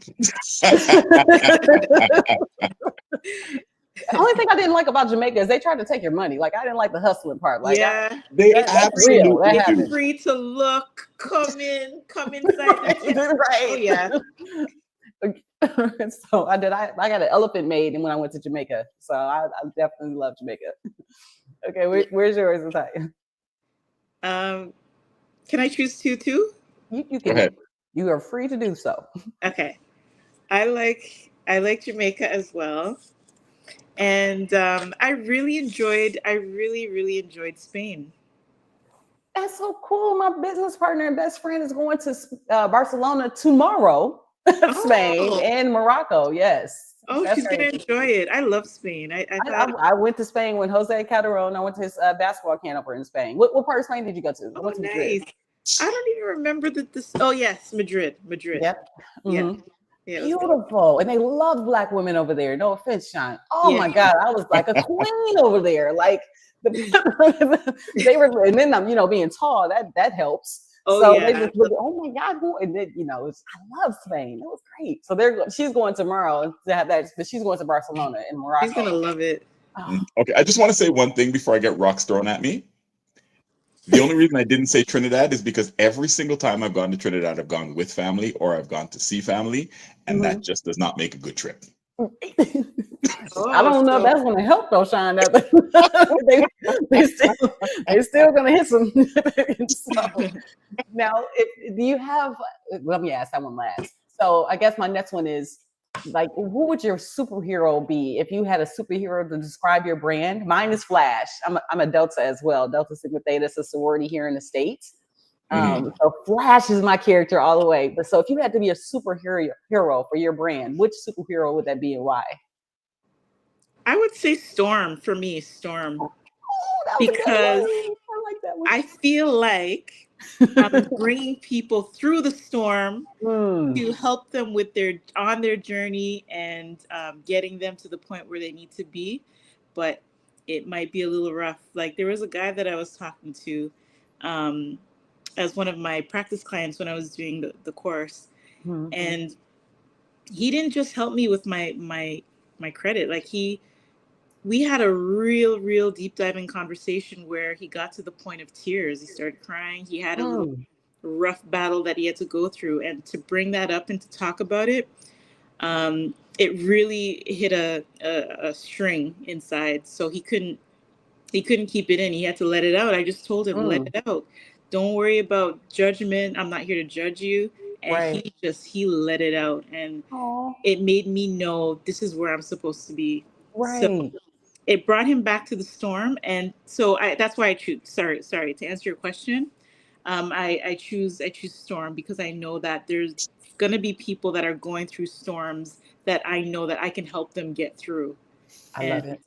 A: The only thing I didn't like about Jamaica is they tried to take your money. Like I didn't like the hustling part. Like
C: They
A: that's
C: absolutely
A: real. That
B: It's
A: happened.
B: free to look, come inside the tent.
A: Right.
B: Oh yeah.
A: So I got an elephant made and when I went to Jamaica. So I definitely love Jamaica. Okay, where's yours, Latonya?
B: Can I choose 2 too?
A: You
C: Go
A: can.
C: ahead.
A: You are free to do so.
B: Okay. I like Jamaica as well. And I really enjoyed Spain.
A: That's so cool. My business partner and best friend is going to Barcelona tomorrow, Spain and Morocco. Yes.
B: Oh,
A: That's
B: she's gonna enjoy it. I love Spain.
A: I went to Spain when Jose Calderon. I went to his basketball camp over in Spain. What part of Spain did you go to? I went to Madrid.
B: Nice. I don't even remember this. Oh yes, Madrid.
A: Yep.
B: Yeah.
A: Mm-hmm.
B: Yeah, it was good.
A: Beautiful. And they love Black women over there. No offense, Sean. Oh
B: Yeah.
A: my God. I was like a queen over there. Like they were, and then I'm, being tall, that helps.
B: Oh
A: So they
B: yeah.
A: just look, oh my God, who? And then, I love Spain. It was great. So she's going tomorrow to have that, but she's going to Barcelona in
B: She's
A: Morocco.
B: gonna love it.
A: Oh,
C: Okay, I just want to say one thing before I get rocks thrown at me. The only reason I didn't say Trinidad is because every single time I've gone to Trinidad, I've gone with family or I've gone to see family, and that just does not make a good trip.
A: I don't know if that's going to help though, Sean. They're still going to hit some. So, now, do you have? Let me ask that one last. So, I guess my next one is like, who would your superhero be if you had a superhero to describe your brand? Mine is Flash. I'm a Delta as well. Delta Sigma Theta is a sorority here in the States. So Flash is my character all the way. But so if you had to be a superhero for your brand, which superhero would that be and why?
B: I would say Storm for me, Storm.
A: Oh,
B: because
A: I like that one.
B: I feel like I'm bringing people through the storm to help them with on their journey and getting them to the point where they need to be. But it might be a little rough. Like there was a guy that I was talking to as one of my practice clients when I was doing the course. And he didn't just help me with my credit. Like we had a real deep diving conversation where he got to the point of tears. He started crying. He had a little rough battle that he had to go through, and to bring that up and to talk about it, it really hit a string inside. So he couldn't keep it in. He had to let it out. I just told him, let it out. Don't worry about judgment. I'm not here to judge you. And he let it out, and it made me know this is where I'm supposed to be. So it brought him back to the storm. And so that's why I choose, sorry, to answer your question. I choose Storm because I know that there's going to be people that are going through storms that I know that I can help them get through.
A: I love it.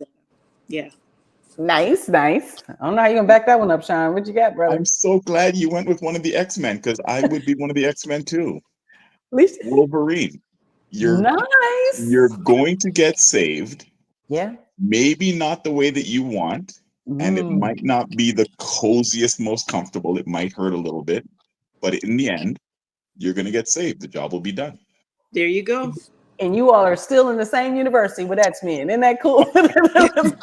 B: Yeah.
A: Nice. I don't know how you're going to back that one up, Sean. What you got, brother?
C: I'm so glad you went with one of the X-Men because I would be one of the X-Men too. Wolverine. You're going to get saved.
A: Yeah.
C: Maybe not the way that you want. And it might not be the coziest, most comfortable. It might hurt a little bit. But in the end, you're going to get saved. The job will be done.
B: There you go.
A: And you all are still in the same university with X-Men. Isn't that cool? The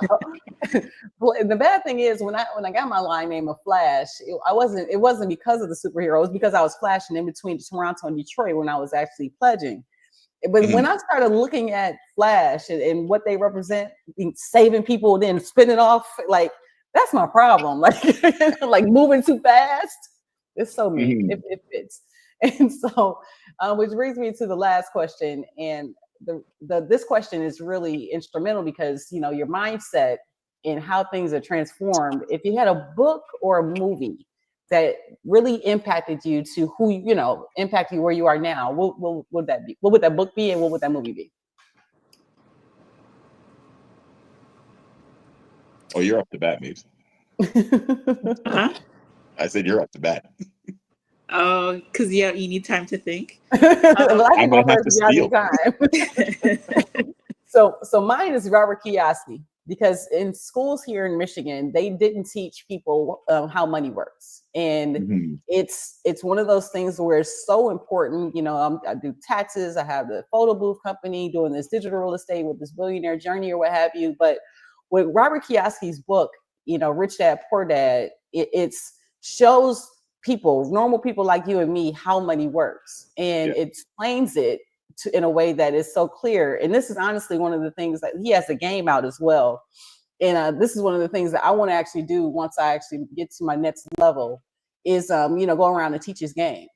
A: bad thing is when I got my line name of Flash, it wasn't because of the superhero. It was because I was flashing in between Toronto and Detroit when I was actually pledging. But when I started looking at Flash and what they represent, saving people, then spinning off, like that's my problem. Like moving too fast. It's so me. It fits. And so, which brings me to the last question. And this question is really instrumental because your mindset and how things are transformed. If you had a book or a movie that really impacted you to who impact you where you are now, what would that be? What would that book be, and what would that movie be?
C: Oh, you're up to bat, mate. I said you're up to bat.
B: Oh, because you need time to think.
C: I'm gonna have to steal.
A: So mine is Robert Kiyosaki, because in schools here in Michigan, they didn't teach people how money works. And it's one of those things where it's so important. I do taxes. I have the photo booth company doing this digital real estate with this billionaire journey or what have you. But with Robert Kiyosaki's book, Rich Dad, Poor Dad, it shows people, normal people like you and me, how money works. And it explains it in a way that is so clear. And this is honestly one of the things that he has a game out as well. And this is one of the things that I want to actually do once I actually get to my next level is, go around and teach his game.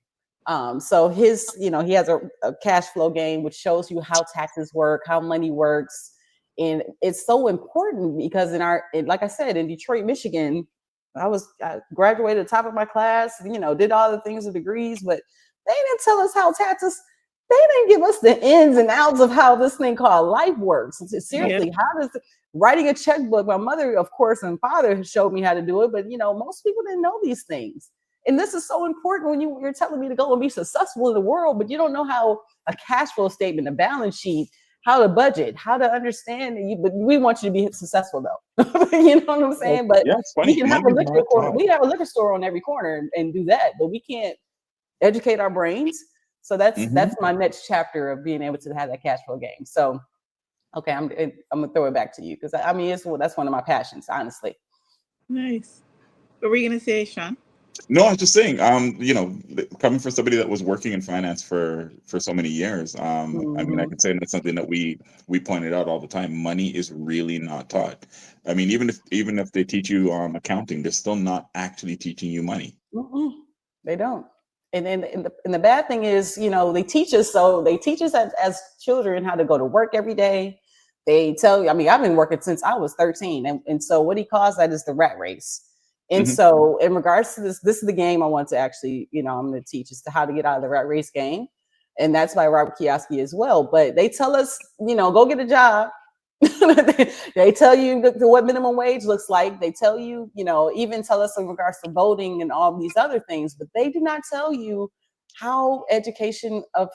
A: So his, he has a cash flow game, which shows you how taxes work, how money works. And it's so important because like I said, in Detroit, Michigan, I graduated at the top of my class, did all the things with degrees, but they didn't tell us how taxes, they didn't give us the ins and outs of how this thing called life works. Seriously, how does writing a checkbook, my mother, of course, and father showed me how to do it, but most people didn't know these things. And this is so important when you're telling me to go and be successful in the world, but you don't know how a cash flow statement, a balance sheet, how to budget, how to understand. But we want you to be successful though. You know what I'm saying? But
C: yeah, it's
A: we
C: funny.
A: can have a
C: Money's
A: liquor
C: not
A: corner.
C: taught.
A: We have a liquor store on every corner and do that, but we can't educate our brains. So that's my next chapter of being able to have that cash flow game. So okay, I'm gonna throw it back to you because I mean that's one of my passions, honestly.
B: Nice. What were you gonna say, Sean?
C: No, I was just saying, you know, coming from somebody that was working in finance for so many years, I mean, I can say that's something that we pointed out all the time. Money is really not taught. I mean, even if they teach you accounting, they're still not actually teaching you money.
A: They don't. And the bad thing is, you know, they teach us as children how to go to work every day. They tell you, I mean, I've been working since I was 13. And so what he calls that is the rat race. And so in regards to this is the game I want to actually, you know, I'm going to teach as to how to get out of the rat race game. And that's by Robert Kiyosaki as well. But they tell us, you know, go get a job. They tell you what minimum wage looks like. They tell you, you know, even tell us in regards to voting and all these other things, but they do not tell you how education of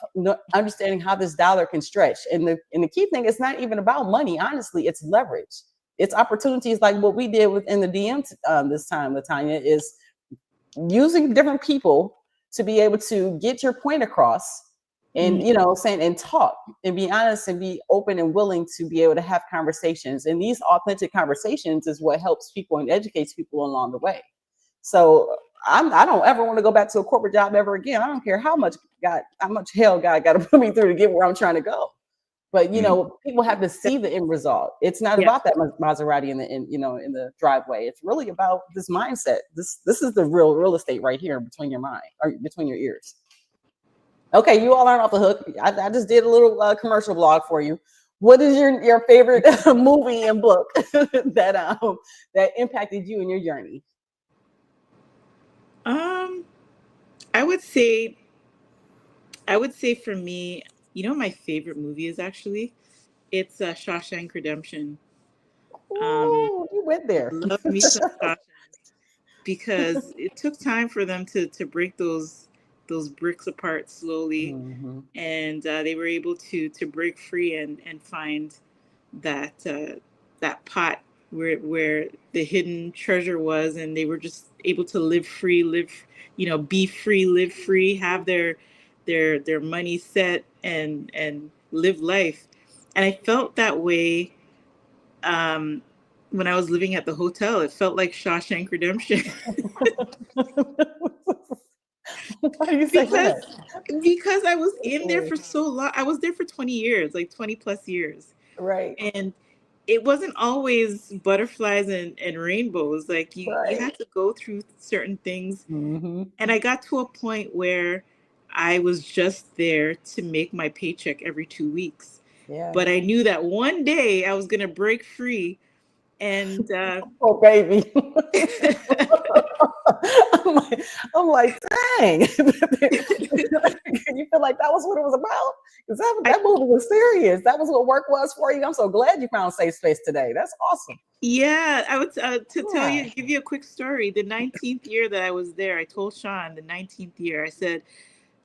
A: understanding how this dollar can stretch. And the key thing is not even about money. Honestly, it's leverage. It's opportunities like what we did within the DM this time, Latonya, is using different people to be able to get your point across. And, you know, saying and talk and be honest and be open and willing to be able to have conversations. And these authentic conversations is what helps people and educates people along the way. So I don't ever want to go back to a corporate job ever again. I don't care how much hell God got to put me through to get where I'm trying to go. But, you know, people have to see the end result. It's not about that Maserati in the driveway. It's really about this mindset. This is the real estate right here between your mind or between your ears. Okay, you all aren't off the hook. I just did a little commercial blog for you. What is your favorite movie and book that impacted you in your journey?
B: I would say for me, you know, my favorite movie is actually it's Shawshank Redemption.
A: You went there.
B: Love me some Shawshank because it took time for them to break those bricks apart slowly, and they were able to break free and find that that pot where the hidden treasure was, and they were just able to live free, be free, live free, have their money set and live life. And I felt that way when I was living at the hotel. It felt like Shawshank Redemption.
A: Why do you say that?
B: Because I was in there for so long. I was there for 20 years, like 20 plus years.
A: Right.
B: And it wasn't always butterflies and rainbows. Like you had to go through certain things. And I got to a point where I was just there to make my paycheck every 2 weeks. Yeah. But I knew that one day I was going to break free. And
A: oh, baby. I'm like, dang. You feel like that was what it was about? Because that movie was serious. That was what work was for you. I'm so glad you found safe space today. That's awesome.
B: Yeah, I would give you a quick story. The 19th year that I was there, I told Sean the 19th year, I said,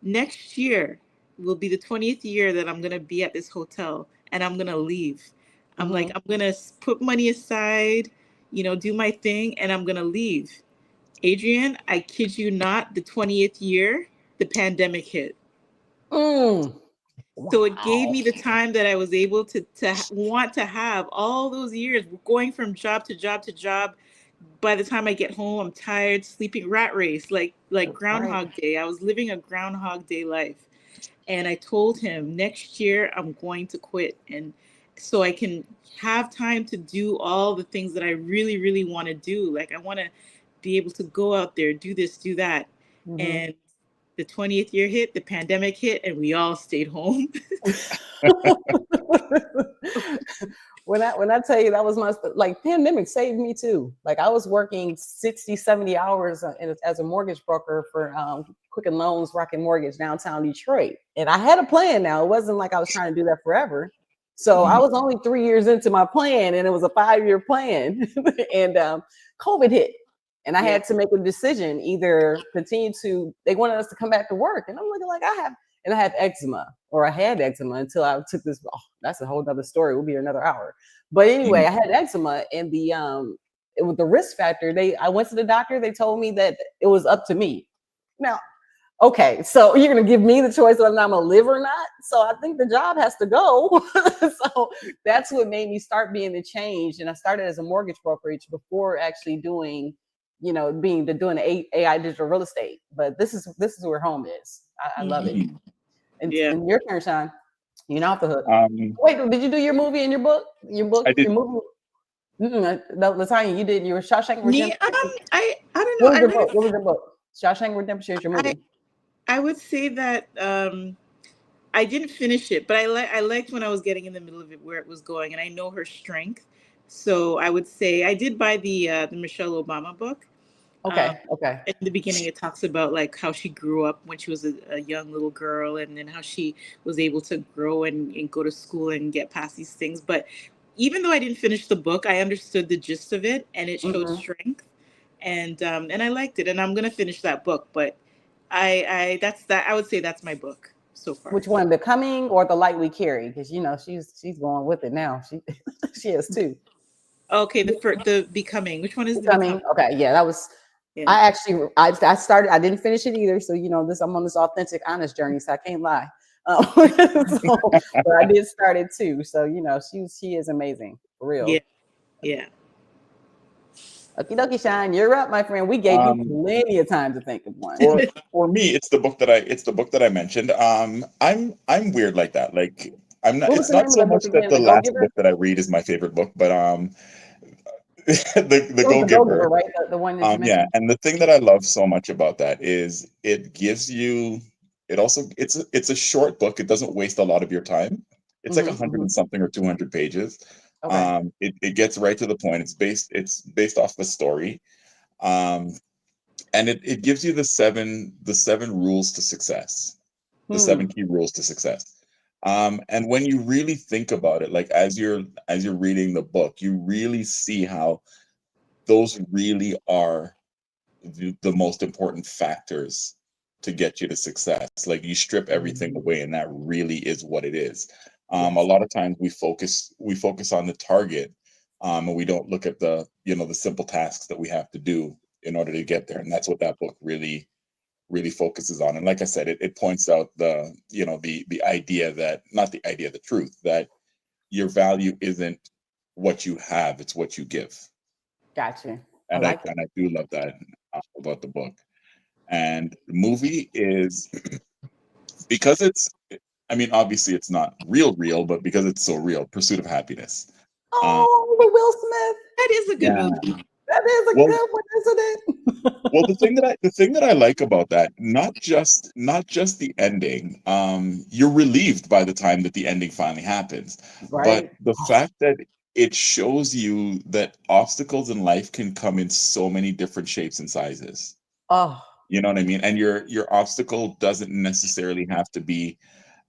B: next year will be the 20th year that I'm going to be at this hotel and I'm going to leave. I'm like, I'm going to put money aside, do my thing, and I'm going to leave. Adriane, I kid you not, the 20th year, the pandemic hit. Wow. So it gave me the time that I was able to want to have all those years going from job to job to job. By the time I get home, I'm tired, sleeping, rat race, like Groundhog Day. I was living a Groundhog Day life. And I told him next year I'm going to quit. And so I can have time to do all the things that I really, really want to do. Like I want to be able to go out there, do this, do that. And the 20th year hit, the pandemic hit, and we all stayed home.
A: When I tell you that was pandemic saved me too. Like I was working 60, 70 hours as a mortgage broker for Quicken Loans, Rocket Mortgage, downtown Detroit. And I had a plan now. It wasn't like I was trying to do that forever. So I was only 3 years into my plan and it was a 5-year plan and COVID hit. And I had to make a decision, either continue to, they wanted us to come back to work. And I'm looking like I have eczema, or I had eczema until I took this. Oh, that's a whole nother story. We'll be here another hour. But anyway, I had eczema, and it was the risk factor. I went to the doctor. They told me that it was up to me. Now, okay, so you're going to give me the choice whether I'm going to live or not. So I think the job has to go. So that's what made me start being the change. And I started as a mortgage brokerage before actually doing, doing AI digital real estate. But this is where home is. I love it. And your turn, Sean. You're not off the hook. Wait, did you do your movie and your book?
C: I did.
A: Your movie? No, Latonya, you did. You were Shawshank Redemption.
B: I don't know.
A: What was your book? Shawshank Redemption is your movie.
B: I would say that I didn't finish it, but I liked when I was getting in the middle of it, where it was going, and I know her strength. So I would say I did buy the Michelle Obama book.
A: Okay.
B: In the beginning, it talks about like how she grew up when she was a young little girl, and then how she was able to grow and go to school and get past these things. But even though I didn't finish the book, I understood the gist of it, and it showed strength, and I liked it. And I'm gonna finish that book, but I would say that's my book so far.
A: Which one, Becoming or The Light We Carry? Because she's going with it now. She has two.
B: Okay, the Becoming. Which one is
A: Becoming? Okay, yeah, that was. Yeah. I started. I didn't finish it either. So I'm on this authentic, honest journey. So I can't lie. But I did start it too. So she is amazing, for real.
B: Yeah.
A: Okie dokie, Shine, you're up, my friend. We gave you plenty of time to think of one.
C: For me, it's the book that I mentioned. I'm weird like that. Like I'm not. It's not so much that the last book that I read is my favorite book, but the Go-Giver,
A: right? The one that you mentioned.
C: Yeah, and the thing that I love so much about that is it gives you. It's a short book. It doesn't waste a lot of your time. It's like 100 and something or 200 pages. Okay. It gets right to the point. It's based off the story, and it gives you the seven rules to success, the 7 key rules to success. And when you really think about it, like as you're reading the book, you really see how those really are the most important factors to get you to success. Like you strip everything away, and that really is what it is. A lot of times we focus on the target, and we don't look at the simple tasks that we have to do in order to get there. And that's what that book really focuses on. And like I said, it points out the idea that, not the idea, the truth that your value isn't what you have, it's what you give.
A: Gotcha.
C: And I do love that about the book. And the movie is, because obviously it's not real, but because it's so real, Pursuit of Happiness.
A: Oh, the Will Smith.
B: That is a good movie.
A: That is a good one, isn't it?
C: Well, the thing that I like about that, not just the ending, you're relieved by the time that the ending finally happens. Right. But the fact that it shows you that obstacles in life can come in so many different shapes and sizes.
A: Oh.
C: You know what I mean? And your obstacle doesn't necessarily have to be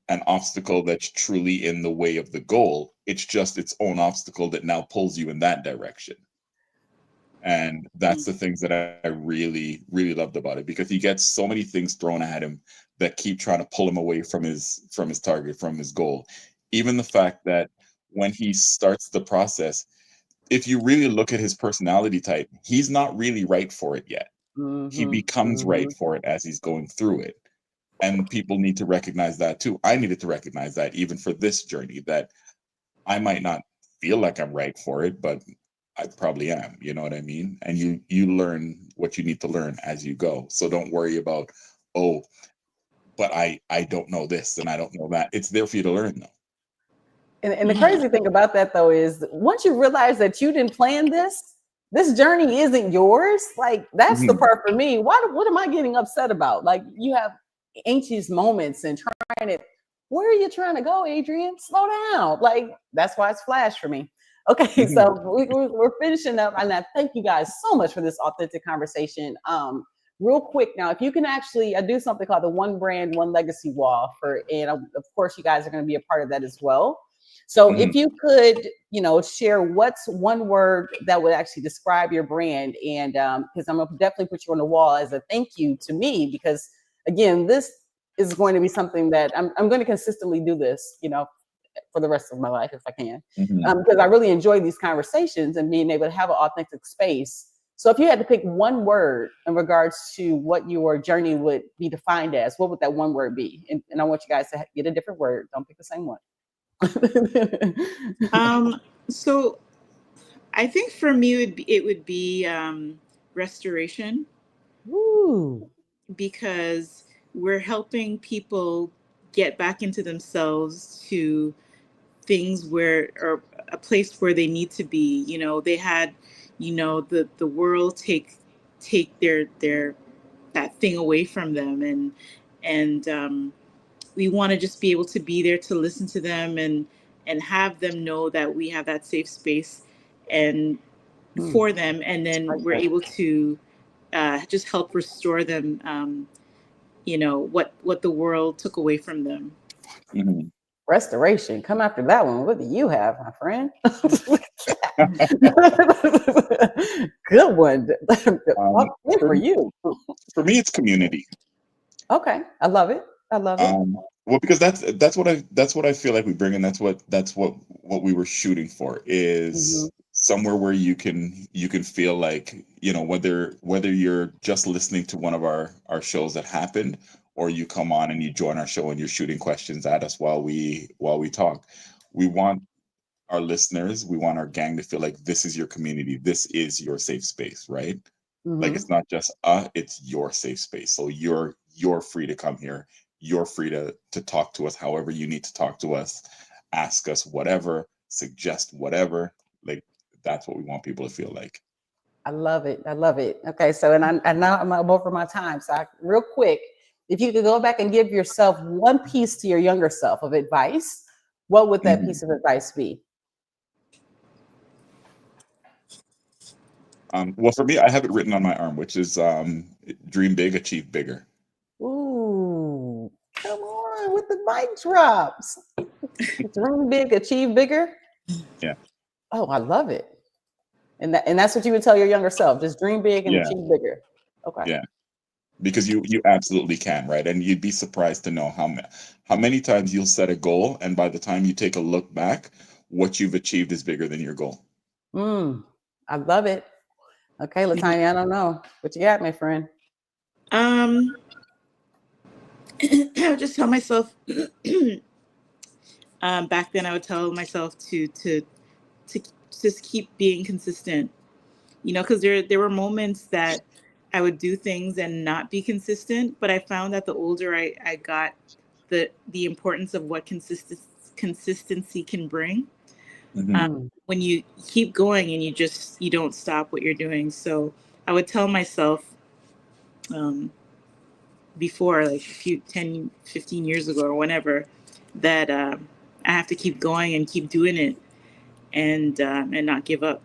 C: an obstacle that's truly in the way of the goal. It's just its own obstacle that now pulls you in that direction. And that's the things that I really, really loved about it, because he gets so many things thrown at him that keep trying to pull him away from his target, from his goal. Even the fact that when he starts the process, if you really look at his personality type, he's not really right for it yet. He becomes right for it as he's going through it. And people need to recognize that too. I needed to recognize that even for this journey, that I might not feel like I'm right for it, but I probably am, you know what I mean? And you learn what you need to learn as you go. So don't worry about, but I don't know this and I don't know that. It's there for you to learn, though.
A: And the crazy thing about that, though, is once you realize that you didn't plan this journey isn't yours. Like, that's the part for me. What am I getting upset about? Like, you have anxious moments and where are you trying to go, Adriane? Slow down. Like, that's why it's flash for me. Okay, so we're finishing up, and I thank you guys so much for this authentic conversation. Real quick now, if you can I do something called the One Brand, One Legacy Wall and of course you guys are going to be a part of that as well. So if you could, share what's one word that would actually describe your brand, and because I'm gonna definitely put you on the wall as a thank you to me, because again, this is going to be something that I'm going to consistently do this, for the rest of my life if I can, because I really enjoy these conversations and being able to have an authentic space. So if you had to pick one word in regards to what your journey would be defined as, what would that one word be? And I want you guys to get a different word. Don't pick the same one.
B: So I think for me it would be restoration.
A: Ooh.
B: Because we're helping people get back into themselves, to things where, or a place where they need to be. They had, the world take their that thing away from them, and we want to just be able to be there to listen to them, and have them know that we have that safe space and for them, and then we're able to just help restore them, what the world took away from them.
A: Restoration. Come after that one. What do you have, my friend? Good one. For you.
C: For me, it's community.
A: Okay, I love it. I love it.
C: Well, because that's what I feel like we bring, and that's what we were shooting for, is somewhere where you can feel like, whether you're just listening to one of our shows that happened, or you come on and you join our show and you're shooting questions at us while we talk. We want our listeners, we want our gang to feel like this is your community, this is your safe space, right? Like, it's not just it's your safe space. So you're free to come here. You're free to talk to us however you need to talk to us, ask us whatever, suggest whatever. Like, that's what we want people to feel like.
A: I love it. I love it. Okay, so and now I'm over my time. So real quick, if you could go back and give yourself one piece to your younger self of advice, what would that piece of advice be?
C: Well, for me, I have it written on my arm, which is dream big, achieve bigger.
A: Ooh, come on with the mic drops. Dream big, achieve bigger.
C: Yeah.
A: Oh, I love it. And that's what you would tell your younger self. Just dream big and achieve bigger. Okay.
C: Yeah. Because you absolutely can, right? And you'd be surprised to know how many times you'll set a goal, and by the time you take a look back, what you've achieved is bigger than your goal.
A: I love it. Okay, Latonya, I don't know what you got, my friend.
B: I would just tell myself. Back then, I would tell myself to just keep being consistent. Because there were moments that I would do things and not be consistent, but I found that the older I got, the importance of what consistency can bring. When you keep going and you don't stop what you're doing. So I would tell myself, before, like 10, 15 years ago or whenever, that I have to keep going and keep doing it, and not give up.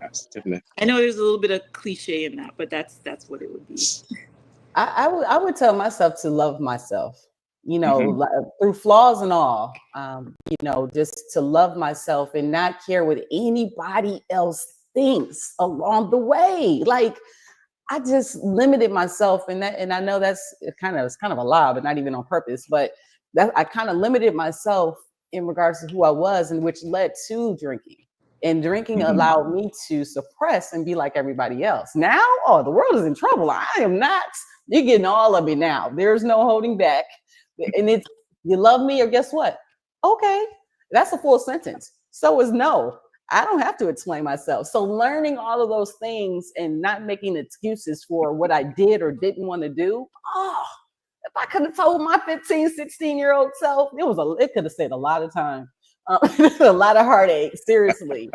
C: Absolutely.
B: I know there's a little bit of cliche in that, but that's what it would be.
A: I would tell myself to love myself, through flaws and all, just to love myself and not care what anybody else thinks along the way. Like, I just limited myself in that. And I know it's kind of a lie, but not even on purpose, but that I kind of limited myself in regards to who I was, and which led to drinking. And drinking allowed me to suppress and be like everybody else. Now, the world is in trouble. I am not. You're getting all of me now. There's no holding back. And it's, you love me, or guess what? Okay. That's a full sentence. So is no. I don't have to explain myself. So learning all of those things and not making excuses for what I did or didn't want to do. If I could have told my 15, 16-year-old self, it could have saved a lot of time. A lot of heartache, seriously.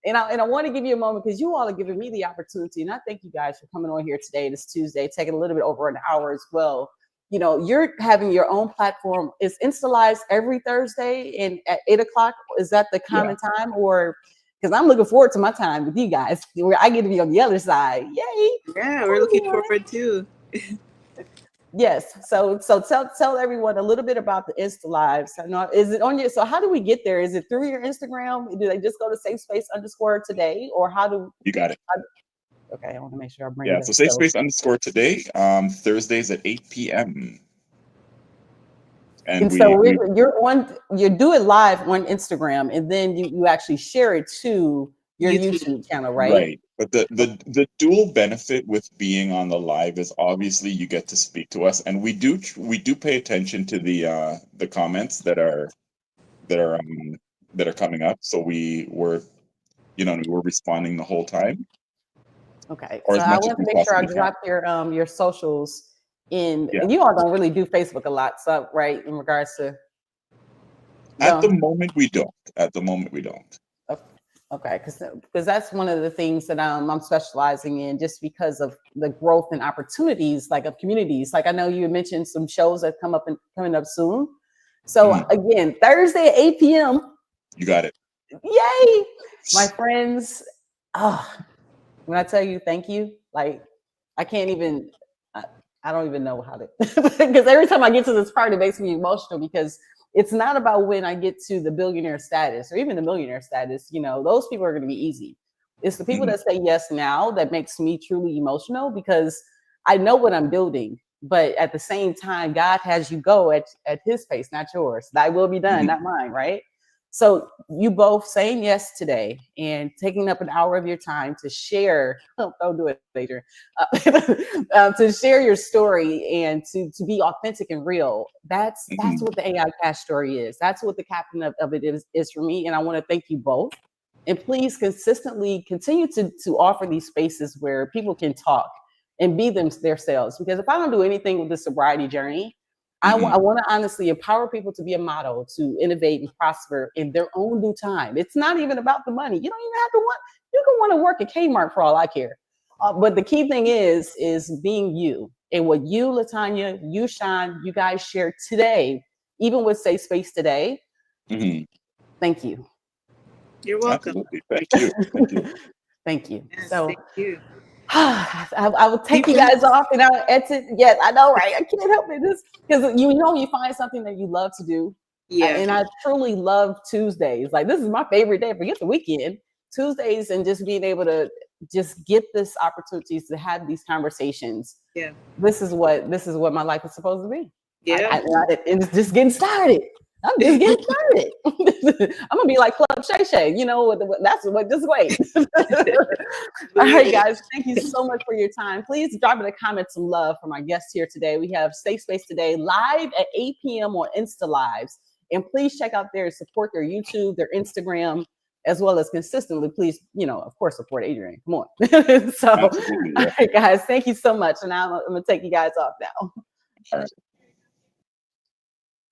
A: And I want to give you a moment, because you all are giving me the opportunity. And I thank you guys for coming on here today, this Tuesday, taking a little bit over an hour as well. You're having your own platform. Is InstaLives every Thursday and at 8:00? Is that the common time? Or, because I'm looking forward to my time with you guys, where I get to be on the other side. Yay.
B: Yeah, we're looking forward to.
A: Yes. So tell everyone a little bit about the InstaLives. I know, is it on your, so how do we get there? Is it through your Instagram? Do they just go to safe space underscore today, or how do,
C: You got it.
A: okay, I want to make sure I bring
C: Yeah.
A: this.
C: So safe space underscore today, Thursdays at 8 p.m. And
A: And so
C: we
A: you do it live on Instagram, and then you actually share it to your
B: YouTube.
A: YouTube channel, right?
C: right. But the dual benefit with being on the live is obviously you get to speak to us, and we do pay attention to the comments that are um, that are coming up. So we're responding the whole time,
A: Okay.
C: or
A: So
C: as
A: I
C: much as
A: want to
C: we
A: make sure I
C: possibly can.
A: drop your socials in,
C: Yeah.
A: and you all don't really do Facebook a lot, so right, in regards to,
C: At the
A: no.
C: moment, we don't. At the moment, we don't.
A: Okay, because that's one of the things that I'm specializing in, just because of the growth and opportunities, like, of communities. Like, I know you mentioned some shows that coming up soon. So
C: Mhm.
A: again, Thursday at 8 p.m.
C: You got it.
A: Yay, my friends. Oh, when I tell you thank you, like, I can't even, I, I don't even know how to, because every time I get to this part, it makes me emotional, because it's not about when I get to the billionaire status or even the millionaire status. Those people are going to be easy. It's the people
C: Mhm.
A: that say yes now that makes me truly emotional, because I know what I'm building. But at the same time, God has you go at his pace, not yours. Thy will be done,
C: Mhm.
A: not mine, right? So you both saying yes today and taking up an hour of your time to share, don't do it, Adriane, to share your story and to be authentic and real. That's
C: Mhm.
A: what the AI Cash story is. That's what the captain of it is for me. And I want to thank you both. And please consistently continue to offer these spaces where people can talk and be themselves. Because if I don't do anything with the sobriety journey, I
C: Mhm.
A: want to honestly empower people to be a model, to innovate and prosper in their own due time. It's not even about the money. You don't even have to want, you can want to work at Kmart for all I care. But the key thing is being you. And what you, Latonya, you, Sean, you guys shared today, even with Safe Space today,
C: Mhm.
A: thank you.
B: You're welcome.
C: Absolutely. Thank you. Thank you.
A: Thank you.
B: Yes,
A: So
B: thank you.
A: I will take you guys off and I'll exit. Yes, I know, right? I can't help it. This, because you find something that you love to do.
B: Yeah.
A: And I truly love Tuesdays. Like, this is my favorite day. Forget the weekend. Tuesdays, and just being able to just get this opportunities to have these conversations.
B: Yeah.
A: This is what my life is supposed to be.
B: Yeah.
A: And it's just getting started. I'm just getting started. I'm gonna be like Club Shay Shay, that's what. Just wait. All right, guys. Thank you so much for your time. Please drop in the comments some love for my guests here today. We have Safe Space today live at 8 p.m. on InstaLives, and please check out their support their YouTube, their Instagram, as well as consistently. Please, of course, support Adriane. Come on. So,
C: Absolutely.
A: all
C: Yeah.
A: right, guys. Thank you so much, and I'm gonna take you guys off now.
C: All right.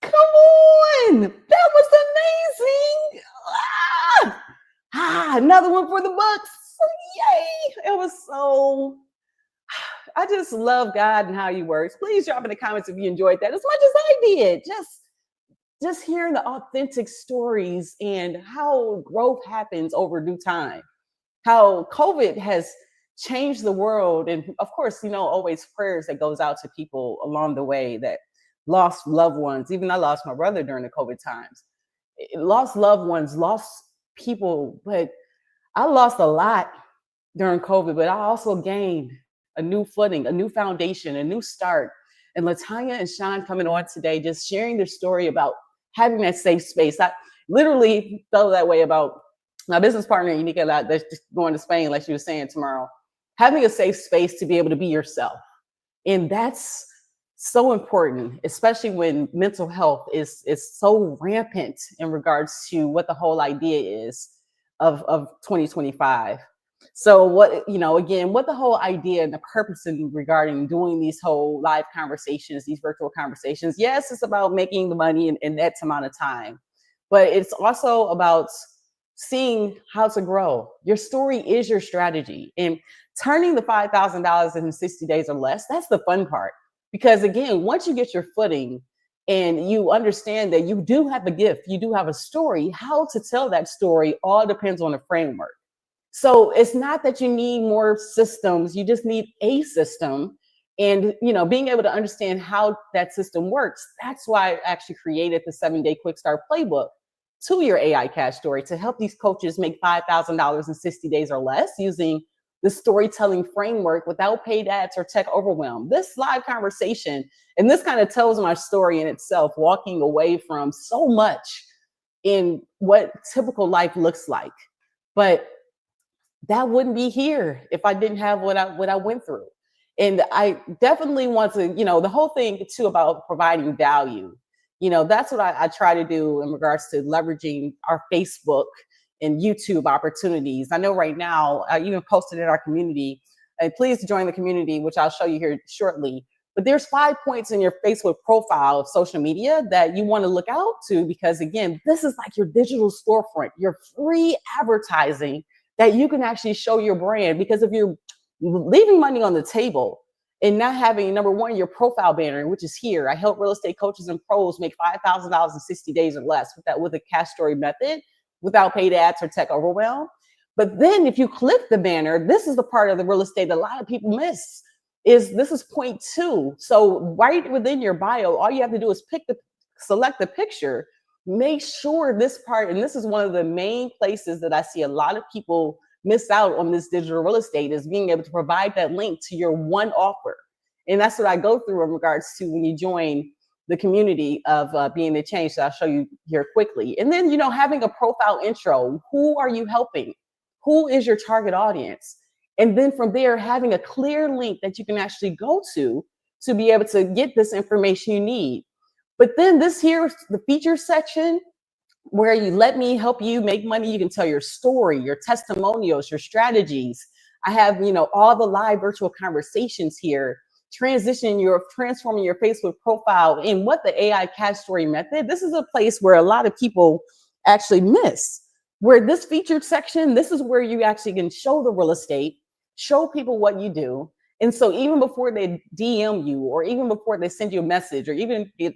A: Come on! That was amazing! Another one for the books. Yay! It was so. I just love God and how He works. Please drop in the comments if you enjoyed that as much as I did. Just hearing the authentic stories and how growth happens over due time. How COVID has changed the world, and of course, always prayers that goes out to people along the way that lost loved ones. Even I lost my brother during the COVID times. Lost loved ones, lost people, but I lost a lot during COVID, but I also gained a new footing, a new foundation, a new start. And Latonya and Sean coming on today, just sharing their story about having that safe space. I literally felt that way about my business partner, Unica, that's just going to Spain, like she was saying tomorrow. Having a safe space to be able to be yourself. And that's so important, especially when mental health is so rampant in regards to what the whole idea is of 2025. So again, what the whole idea and the purpose in regarding doing these whole live conversations, these virtual conversations. Yes, it's about making the money in that amount of time, but it's also about seeing how to grow. Your story is your strategy, and turning the $5,000 in 60 days or less, that's the fun part. Because again, once you get your footing and you understand that you do have a gift, you do have a story, how to tell that story all depends on the framework. So it's not that you need more systems, you just need a system. And, being able to understand how that system works, that's why I actually created the 7-day quick start playbook to your AI cash story to help these coaches make $5,000 in 60 days or less using the storytelling framework without paid ads or tech overwhelm. This live conversation, and this kind of tells my story in itself, walking away from so much in what typical life looks like. But that wouldn't be here if I didn't have what I went through. And I definitely want to, the whole thing too about providing value. That's what I try to do in regards to leveraging our Facebook and YouTube opportunities. I know right now, I even posted in our community, and please join the community, which I'll show you here shortly. But there's 5 points in your Facebook profile of social media that you want to look out to, because again, this is like your digital storefront, your free advertising that you can actually show your brand. Because if you're leaving money on the table and not having, number one, your profile banner, which is here, I help real estate coaches and pros make $5,000 in 60 days or less with a cash story method, without paid ads or tech overwhelm. But then if you click the banner, this is the part of the real estate that a lot of people miss. This is point 2. So right within your bio, all you have to do is select the picture, make sure this part, and this is one of the main places that I see a lot of people miss out on this digital real estate, is being able to provide that link to your one offer. And that's what I go through in regards to when you join the community of Being the Change that I'll show you here quickly. And then, having a profile intro. Who are you helping? Who is your target audience? And then from there, having a clear link that you can actually go to be able to get this information you need. But then this here, the feature section, where you let me help you make money. You can tell your story, your testimonials, your strategies. I have, all the live virtual conversations here, transforming your Facebook profile in what the AI cash story method. This is a place where a lot of people actually miss, where this featured section, this is where you actually can show the real estate, show people what you do. And so even before they DM you, or even before they send you a message, or even, give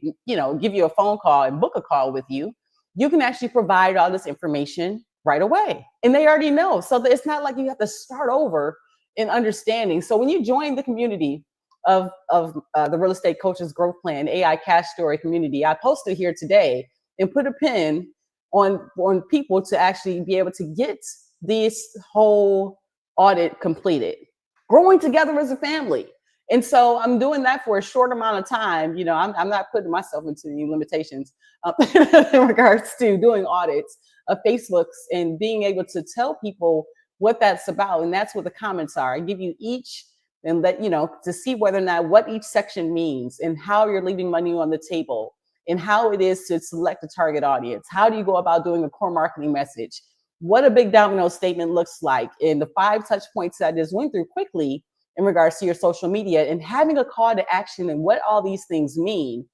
A: you a phone call and book a call with you, you can actually provide all this information right away. And they already know. So it's not like you have to start over in understanding. So when you join the community of the Real Estate Coaches Growth Plan, AI Cash Story community, I posted here today and put a pin on people to actually be able to get this whole audit completed. Growing together as a family. And so I'm doing that for a short amount of time. I'm not putting myself into any limitations in regards to doing audits of Facebook's and being able to tell people what that's about. And that's what the comments are. I give you each and let to see whether or not what each section means and how you're leaving money on the table and how it is to select a target audience. How do you go about doing a core marketing message? What a big domino statement looks like in the 5 touch points that I just went through quickly in regards to your social media, and having a call to action and what all these things mean.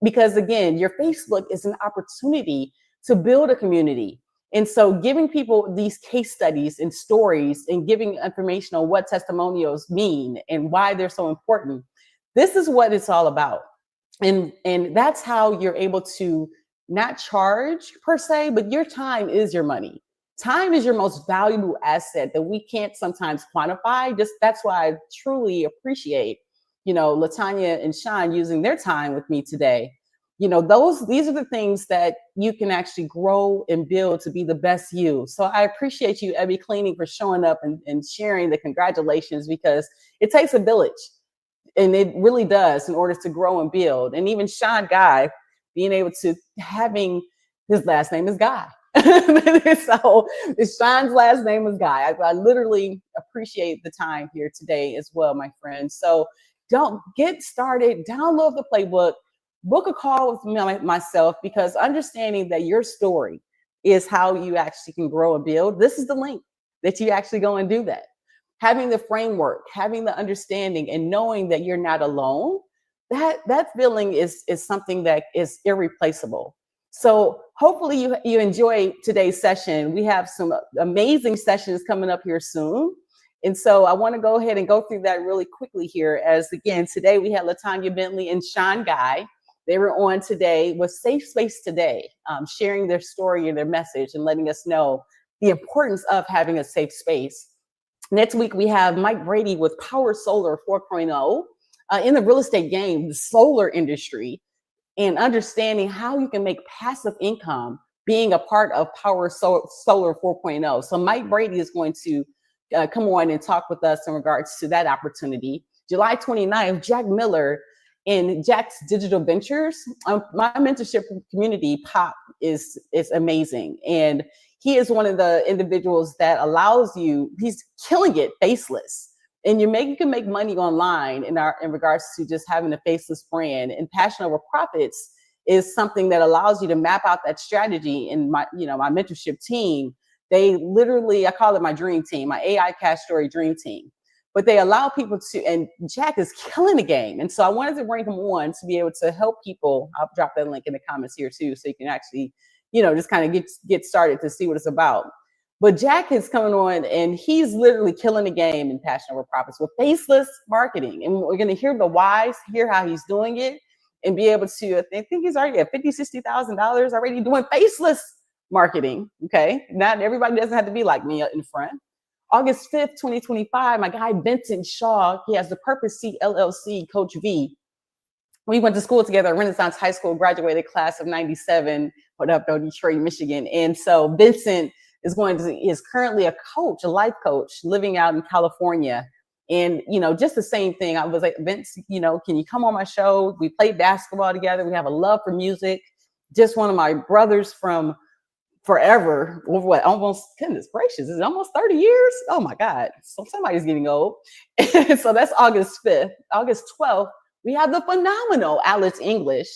A: Because again, your Facebook is an opportunity to build a community. And so giving people these case studies and stories and giving information on what testimonials mean and why they're so important, this is what it's all about. And that's how you're able to not charge per se, but your time is your money. Time is your most valuable asset that we can't sometimes quantify. That's why I truly appreciate, Latonya and Sean using their time with me today. These are the things that you can actually grow and build to be the best you. So I appreciate you, Ebby Cleaning, for showing up and sharing the congratulations, because it takes a village, and it really does, in order to grow and build. And even Sean Guy being able to having his last name is Guy. So Sean's last name is Guy. I literally appreciate the time here today as well, my friends. So don't get started, download the playbook, book a call with myself, because understanding that your story is how you actually can grow and build. This is the link that you actually go and do that. Having the framework, having the understanding, and knowing that you're not alone, that feeling is something that is irreplaceable. So hopefully you enjoy today's session. We have some amazing sessions coming up here soon. And so I want to go ahead and go through that really quickly here, as again, today we had Latonya Bentley and Sean Guy. They were on today with Safe Space Today, sharing their story and their message and letting us know the importance of having a safe space. Next week, we have Mike Brady with Power Solar 4.0. in the real estate game, the solar industry, and understanding how you can make passive income being a part of Solar 4.0. So Mike Brady is going to come on and talk with us in regards to that opportunity. July 29th, Jack Miller in Jack's Digital Ventures. My mentorship community, POP, is amazing. And he is one of the individuals that allows you, he's killing it faceless. And you can make money online in regards to just having a faceless brand. And Passion Over Profits is something that allows you to map out that strategy. And my mentorship team, they literally, I call it my dream team, my AI cash story dream team. But they allow people to, and Jack is killing the game. And so I wanted to bring him on to be able to help people. I'll drop that link in the comments here too, so you can actually, just kind of get started to see what it's about. But Jack is coming on and he's literally killing the game in Passion Over Profits with faceless marketing. And we're going to hear the whys, hear how he's doing it, and be able to, I think he's already at $50,000, $60,000 already doing faceless marketing. Okay. Not everybody doesn't have to be like me in front. August 5th, 2025, my guy Benton Shaw, he has the Purpose Seat LLC, Coach V. We went to school together at Renaissance High School, graduated class of 97, put up in Detroit, Michigan. And so Vincent is currently a coach, a life coach, living out in California. And, just the same thing. I was like, Vince, can you come on my show? We played basketball together. We have a love for music. Just one of my brothers from forever. Almost, goodness gracious, is it almost 30 years? Oh my God. So somebody's getting old. So that's August 5th. August 12th, we have the phenomenal Alex English,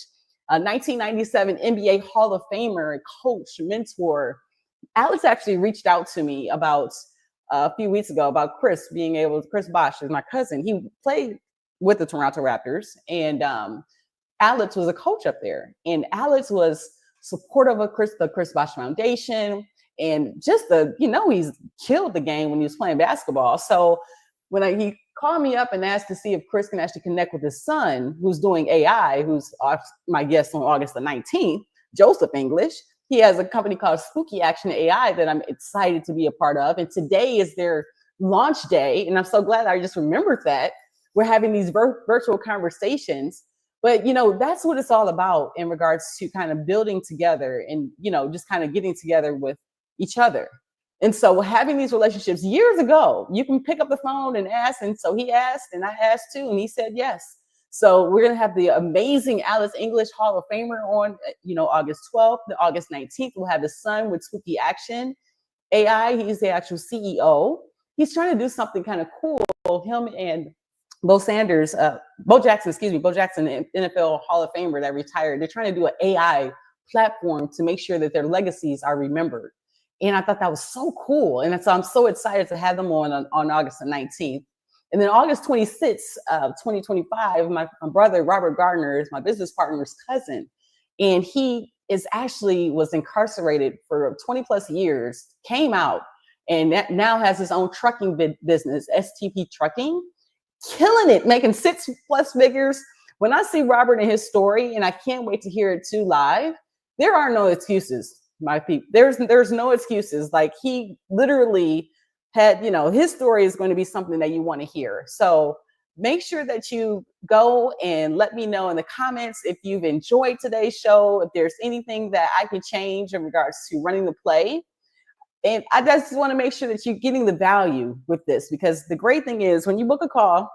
A: a 1997 NBA Hall of Famer, coach, mentor. Alex actually reached out to me about a few weeks ago about Chris Bosh is my cousin. He played with the Toronto Raptors, and Alex was a coach up there. And Alex was supportive of the Chris Bosh Foundation, and just he's killed the game when he was playing basketball. So when he called me up and asked to see if Chris can actually connect with his son, who's doing AI, who's my guest on August the 19th, Joseph English. He has a company called Spooky Action AI that I'm excited to be a part of. And today is their launch day. And I'm so glad I just remembered that. We're having these virtual conversations. But, that's what it's all about in regards to kind of building together and, just kind of getting together with each other. And so having these relationships years ago, you can pick up the phone and ask. And so he asked and I asked too, and he said yes. So we're going to have the amazing Alex English Hall of Famer on, August 12th. August 19th, we'll have his son with Spooky Action AI. He's the actual CEO. He's trying to do something kind of cool. Him and Bo Jackson, NFL Hall of Famer that retired. They're trying to do an AI platform to make sure that their legacies are remembered. And I thought that was so cool. And so I'm so excited to have them on August the 19th. And then August 26th, 2025, my brother, Robert Gardner, is my business partner's cousin. And he was incarcerated for 20 plus years, came out, and now has his own trucking business, STP Trucking, killing it, making 6+ figures. When I see Robert and his story, and I can't wait to hear it too live, there are no excuses, my people. There's no excuses. Like, he literally had, his story is going to be something that you want to hear. So make sure that you go and let me know in the comments if you've enjoyed today's show, if there's anything that I can change in regards to running the play. And I just want to make sure that you're getting the value with this, because the great thing is when you book a call,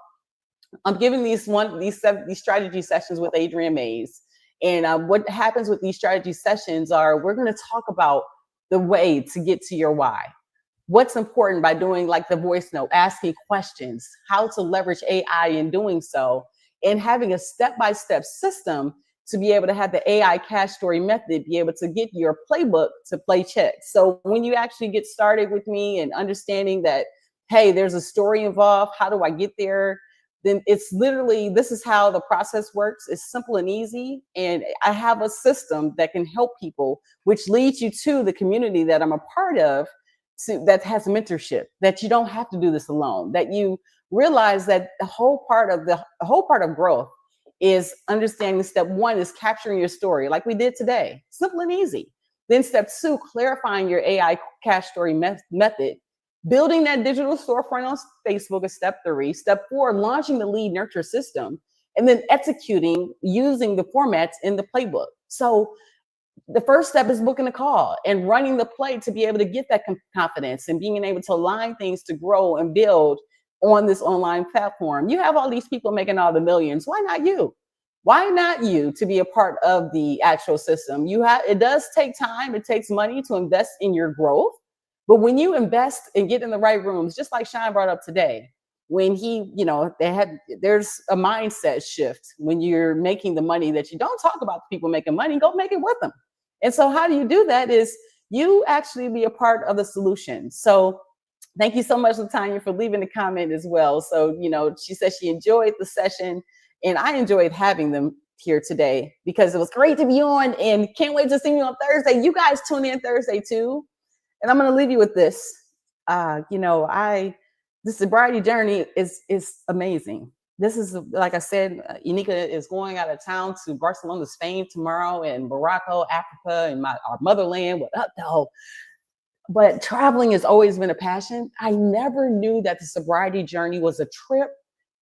A: I'm giving these strategy sessions with Adriane Mays. And what happens with these strategy sessions are, we're going to talk about the way to get to your why. What's important by doing like the voice note, asking questions, how to leverage AI in doing so, and having a step-by-step system to be able to have the AI cash story method, be able to get your playbook to play checks. So when you actually get started with me and understanding that, hey, there's a story involved, how do I get there? Then it's literally, this is how the process works. It's simple and easy. And I have a system that can help people, which leads you to the community that I'm a part of, that has mentorship, that you don't have to do this alone, that you realize that the whole part of growth is understanding. Step 1 is capturing your story like we did today, simple and easy. Then step 2, clarifying your AI cash story method, building that digital storefront on Facebook is step 3. Step 4, launching the lead nurture system. and then executing using the formats in the playbook. So the first step is booking a call and running the play to be able to get that confidence and being able to align things to grow and build on this online platform. You have all these people making all the millions. Why not you? Why not you to be a part of the actual system? It does take time. It takes money to invest in your growth. But when you invest and get in the right rooms, just like Sean brought up today, when there's a mindset shift when you're making the money that you don't talk about the people making money, go make it with them. And so how do you do that is you actually be a part of the solution. So thank you so much, Latonya, for leaving a comment as well. So, she said she enjoyed the session and I enjoyed having them here today because it was great to be on and can't wait to see you on Thursday. You guys tune in Thursday too. And I'm going to leave you with this. The sobriety journey is amazing. This is, like I said, Unica is going out of town to Barcelona, Spain tomorrow, and Morocco, Africa, and our motherland. What up, though? But traveling has always been a passion. I never knew that the sobriety journey was a trip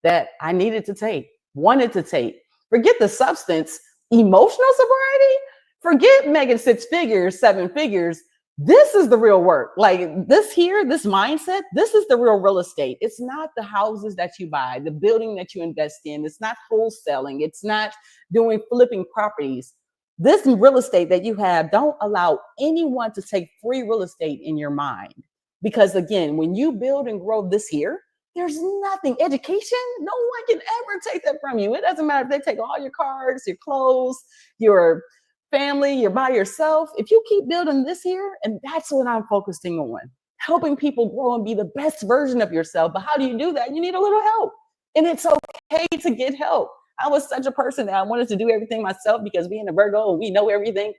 A: that I needed to take, wanted to take. Forget the substance, emotional sobriety. Forget making 6 figures, 7 figures. This is the real work. Like this here, this mindset, this is the real real estate. It's not the houses that you buy, the building that you invest in. It's not wholesaling. It's not doing flipping properties. This real estate that you have, don't allow anyone to take free real estate in your mind. Because again, when you build and grow this here, there's nothing. Education, no one can ever take that from you. It doesn't matter if they take all your cards, your clothes, your family, you're by yourself. If you keep building this here, and that's what I'm focusing on, helping people grow and be the best version of yourself. But how do you do that? You need a little help. And it's okay to get help. I was such a person that I wanted to do everything myself because being a Virgo and we know everything.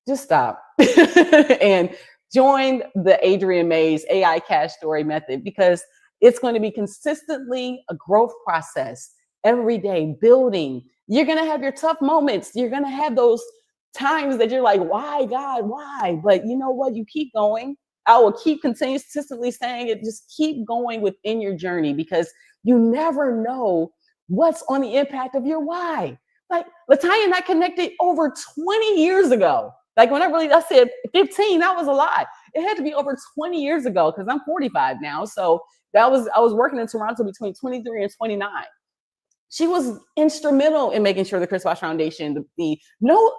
A: Just stop and join the Adriane Mays AI Cash Story method because it's going to be consistently a growth process every day, building. You're going to have your tough moments. You're going to have those times that you're like, why, God, why? But you know what? You keep going. I will keep consistently saying it. Just keep going within your journey because you never know what's on the impact of your why. Like Latonya and I connected over 20 years ago. Like I said 15, that was a lot. It had to be over 20 years ago because I'm 45 now. So I was working in Toronto between 23 and 29. She was instrumental in making sure the Chris Bosh Foundation, I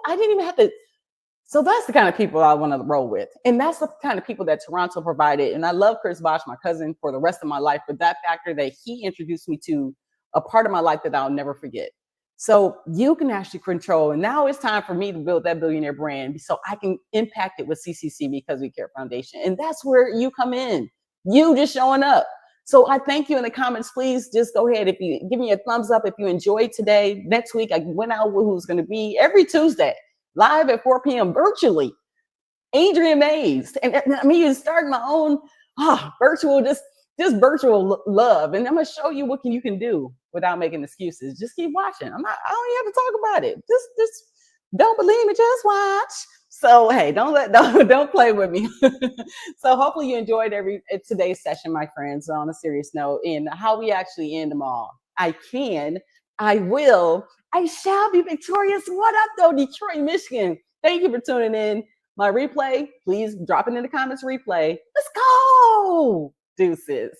A: didn't even have to. So that's the kind of people I want to roll with. And that's the kind of people that Toronto provided. And I love Chris Bosh, my cousin, for the rest of my life, for that factor that he introduced me to a part of my life that I'll never forget. So you can actually control. And now it's time for me to build that billionaire brand so I can impact it with CCC Because We Care Foundation. And that's where you come in. You just showing up. So I thank you in the comments. Please just go ahead. If you give me a thumbs up, if you enjoyed today. Next week, I went out with who's going to be every Tuesday, live at 4 p.m. virtually. Adriane Mays. And I mean, you're starting my own virtual, just virtual love. And I'm going to show you what you can do without making excuses. Just keep watching. I don't even have to talk about it. Just don't believe me, just watch. So hey, don't play with me. So hopefully you enjoyed today's session, my friends, on a serious note, and how we actually end them all. I will, I shall be victorious. What up though, Detroit, Michigan? Thank you for tuning in. My replay, please drop it in the comments, replay. Let's go. Deuces.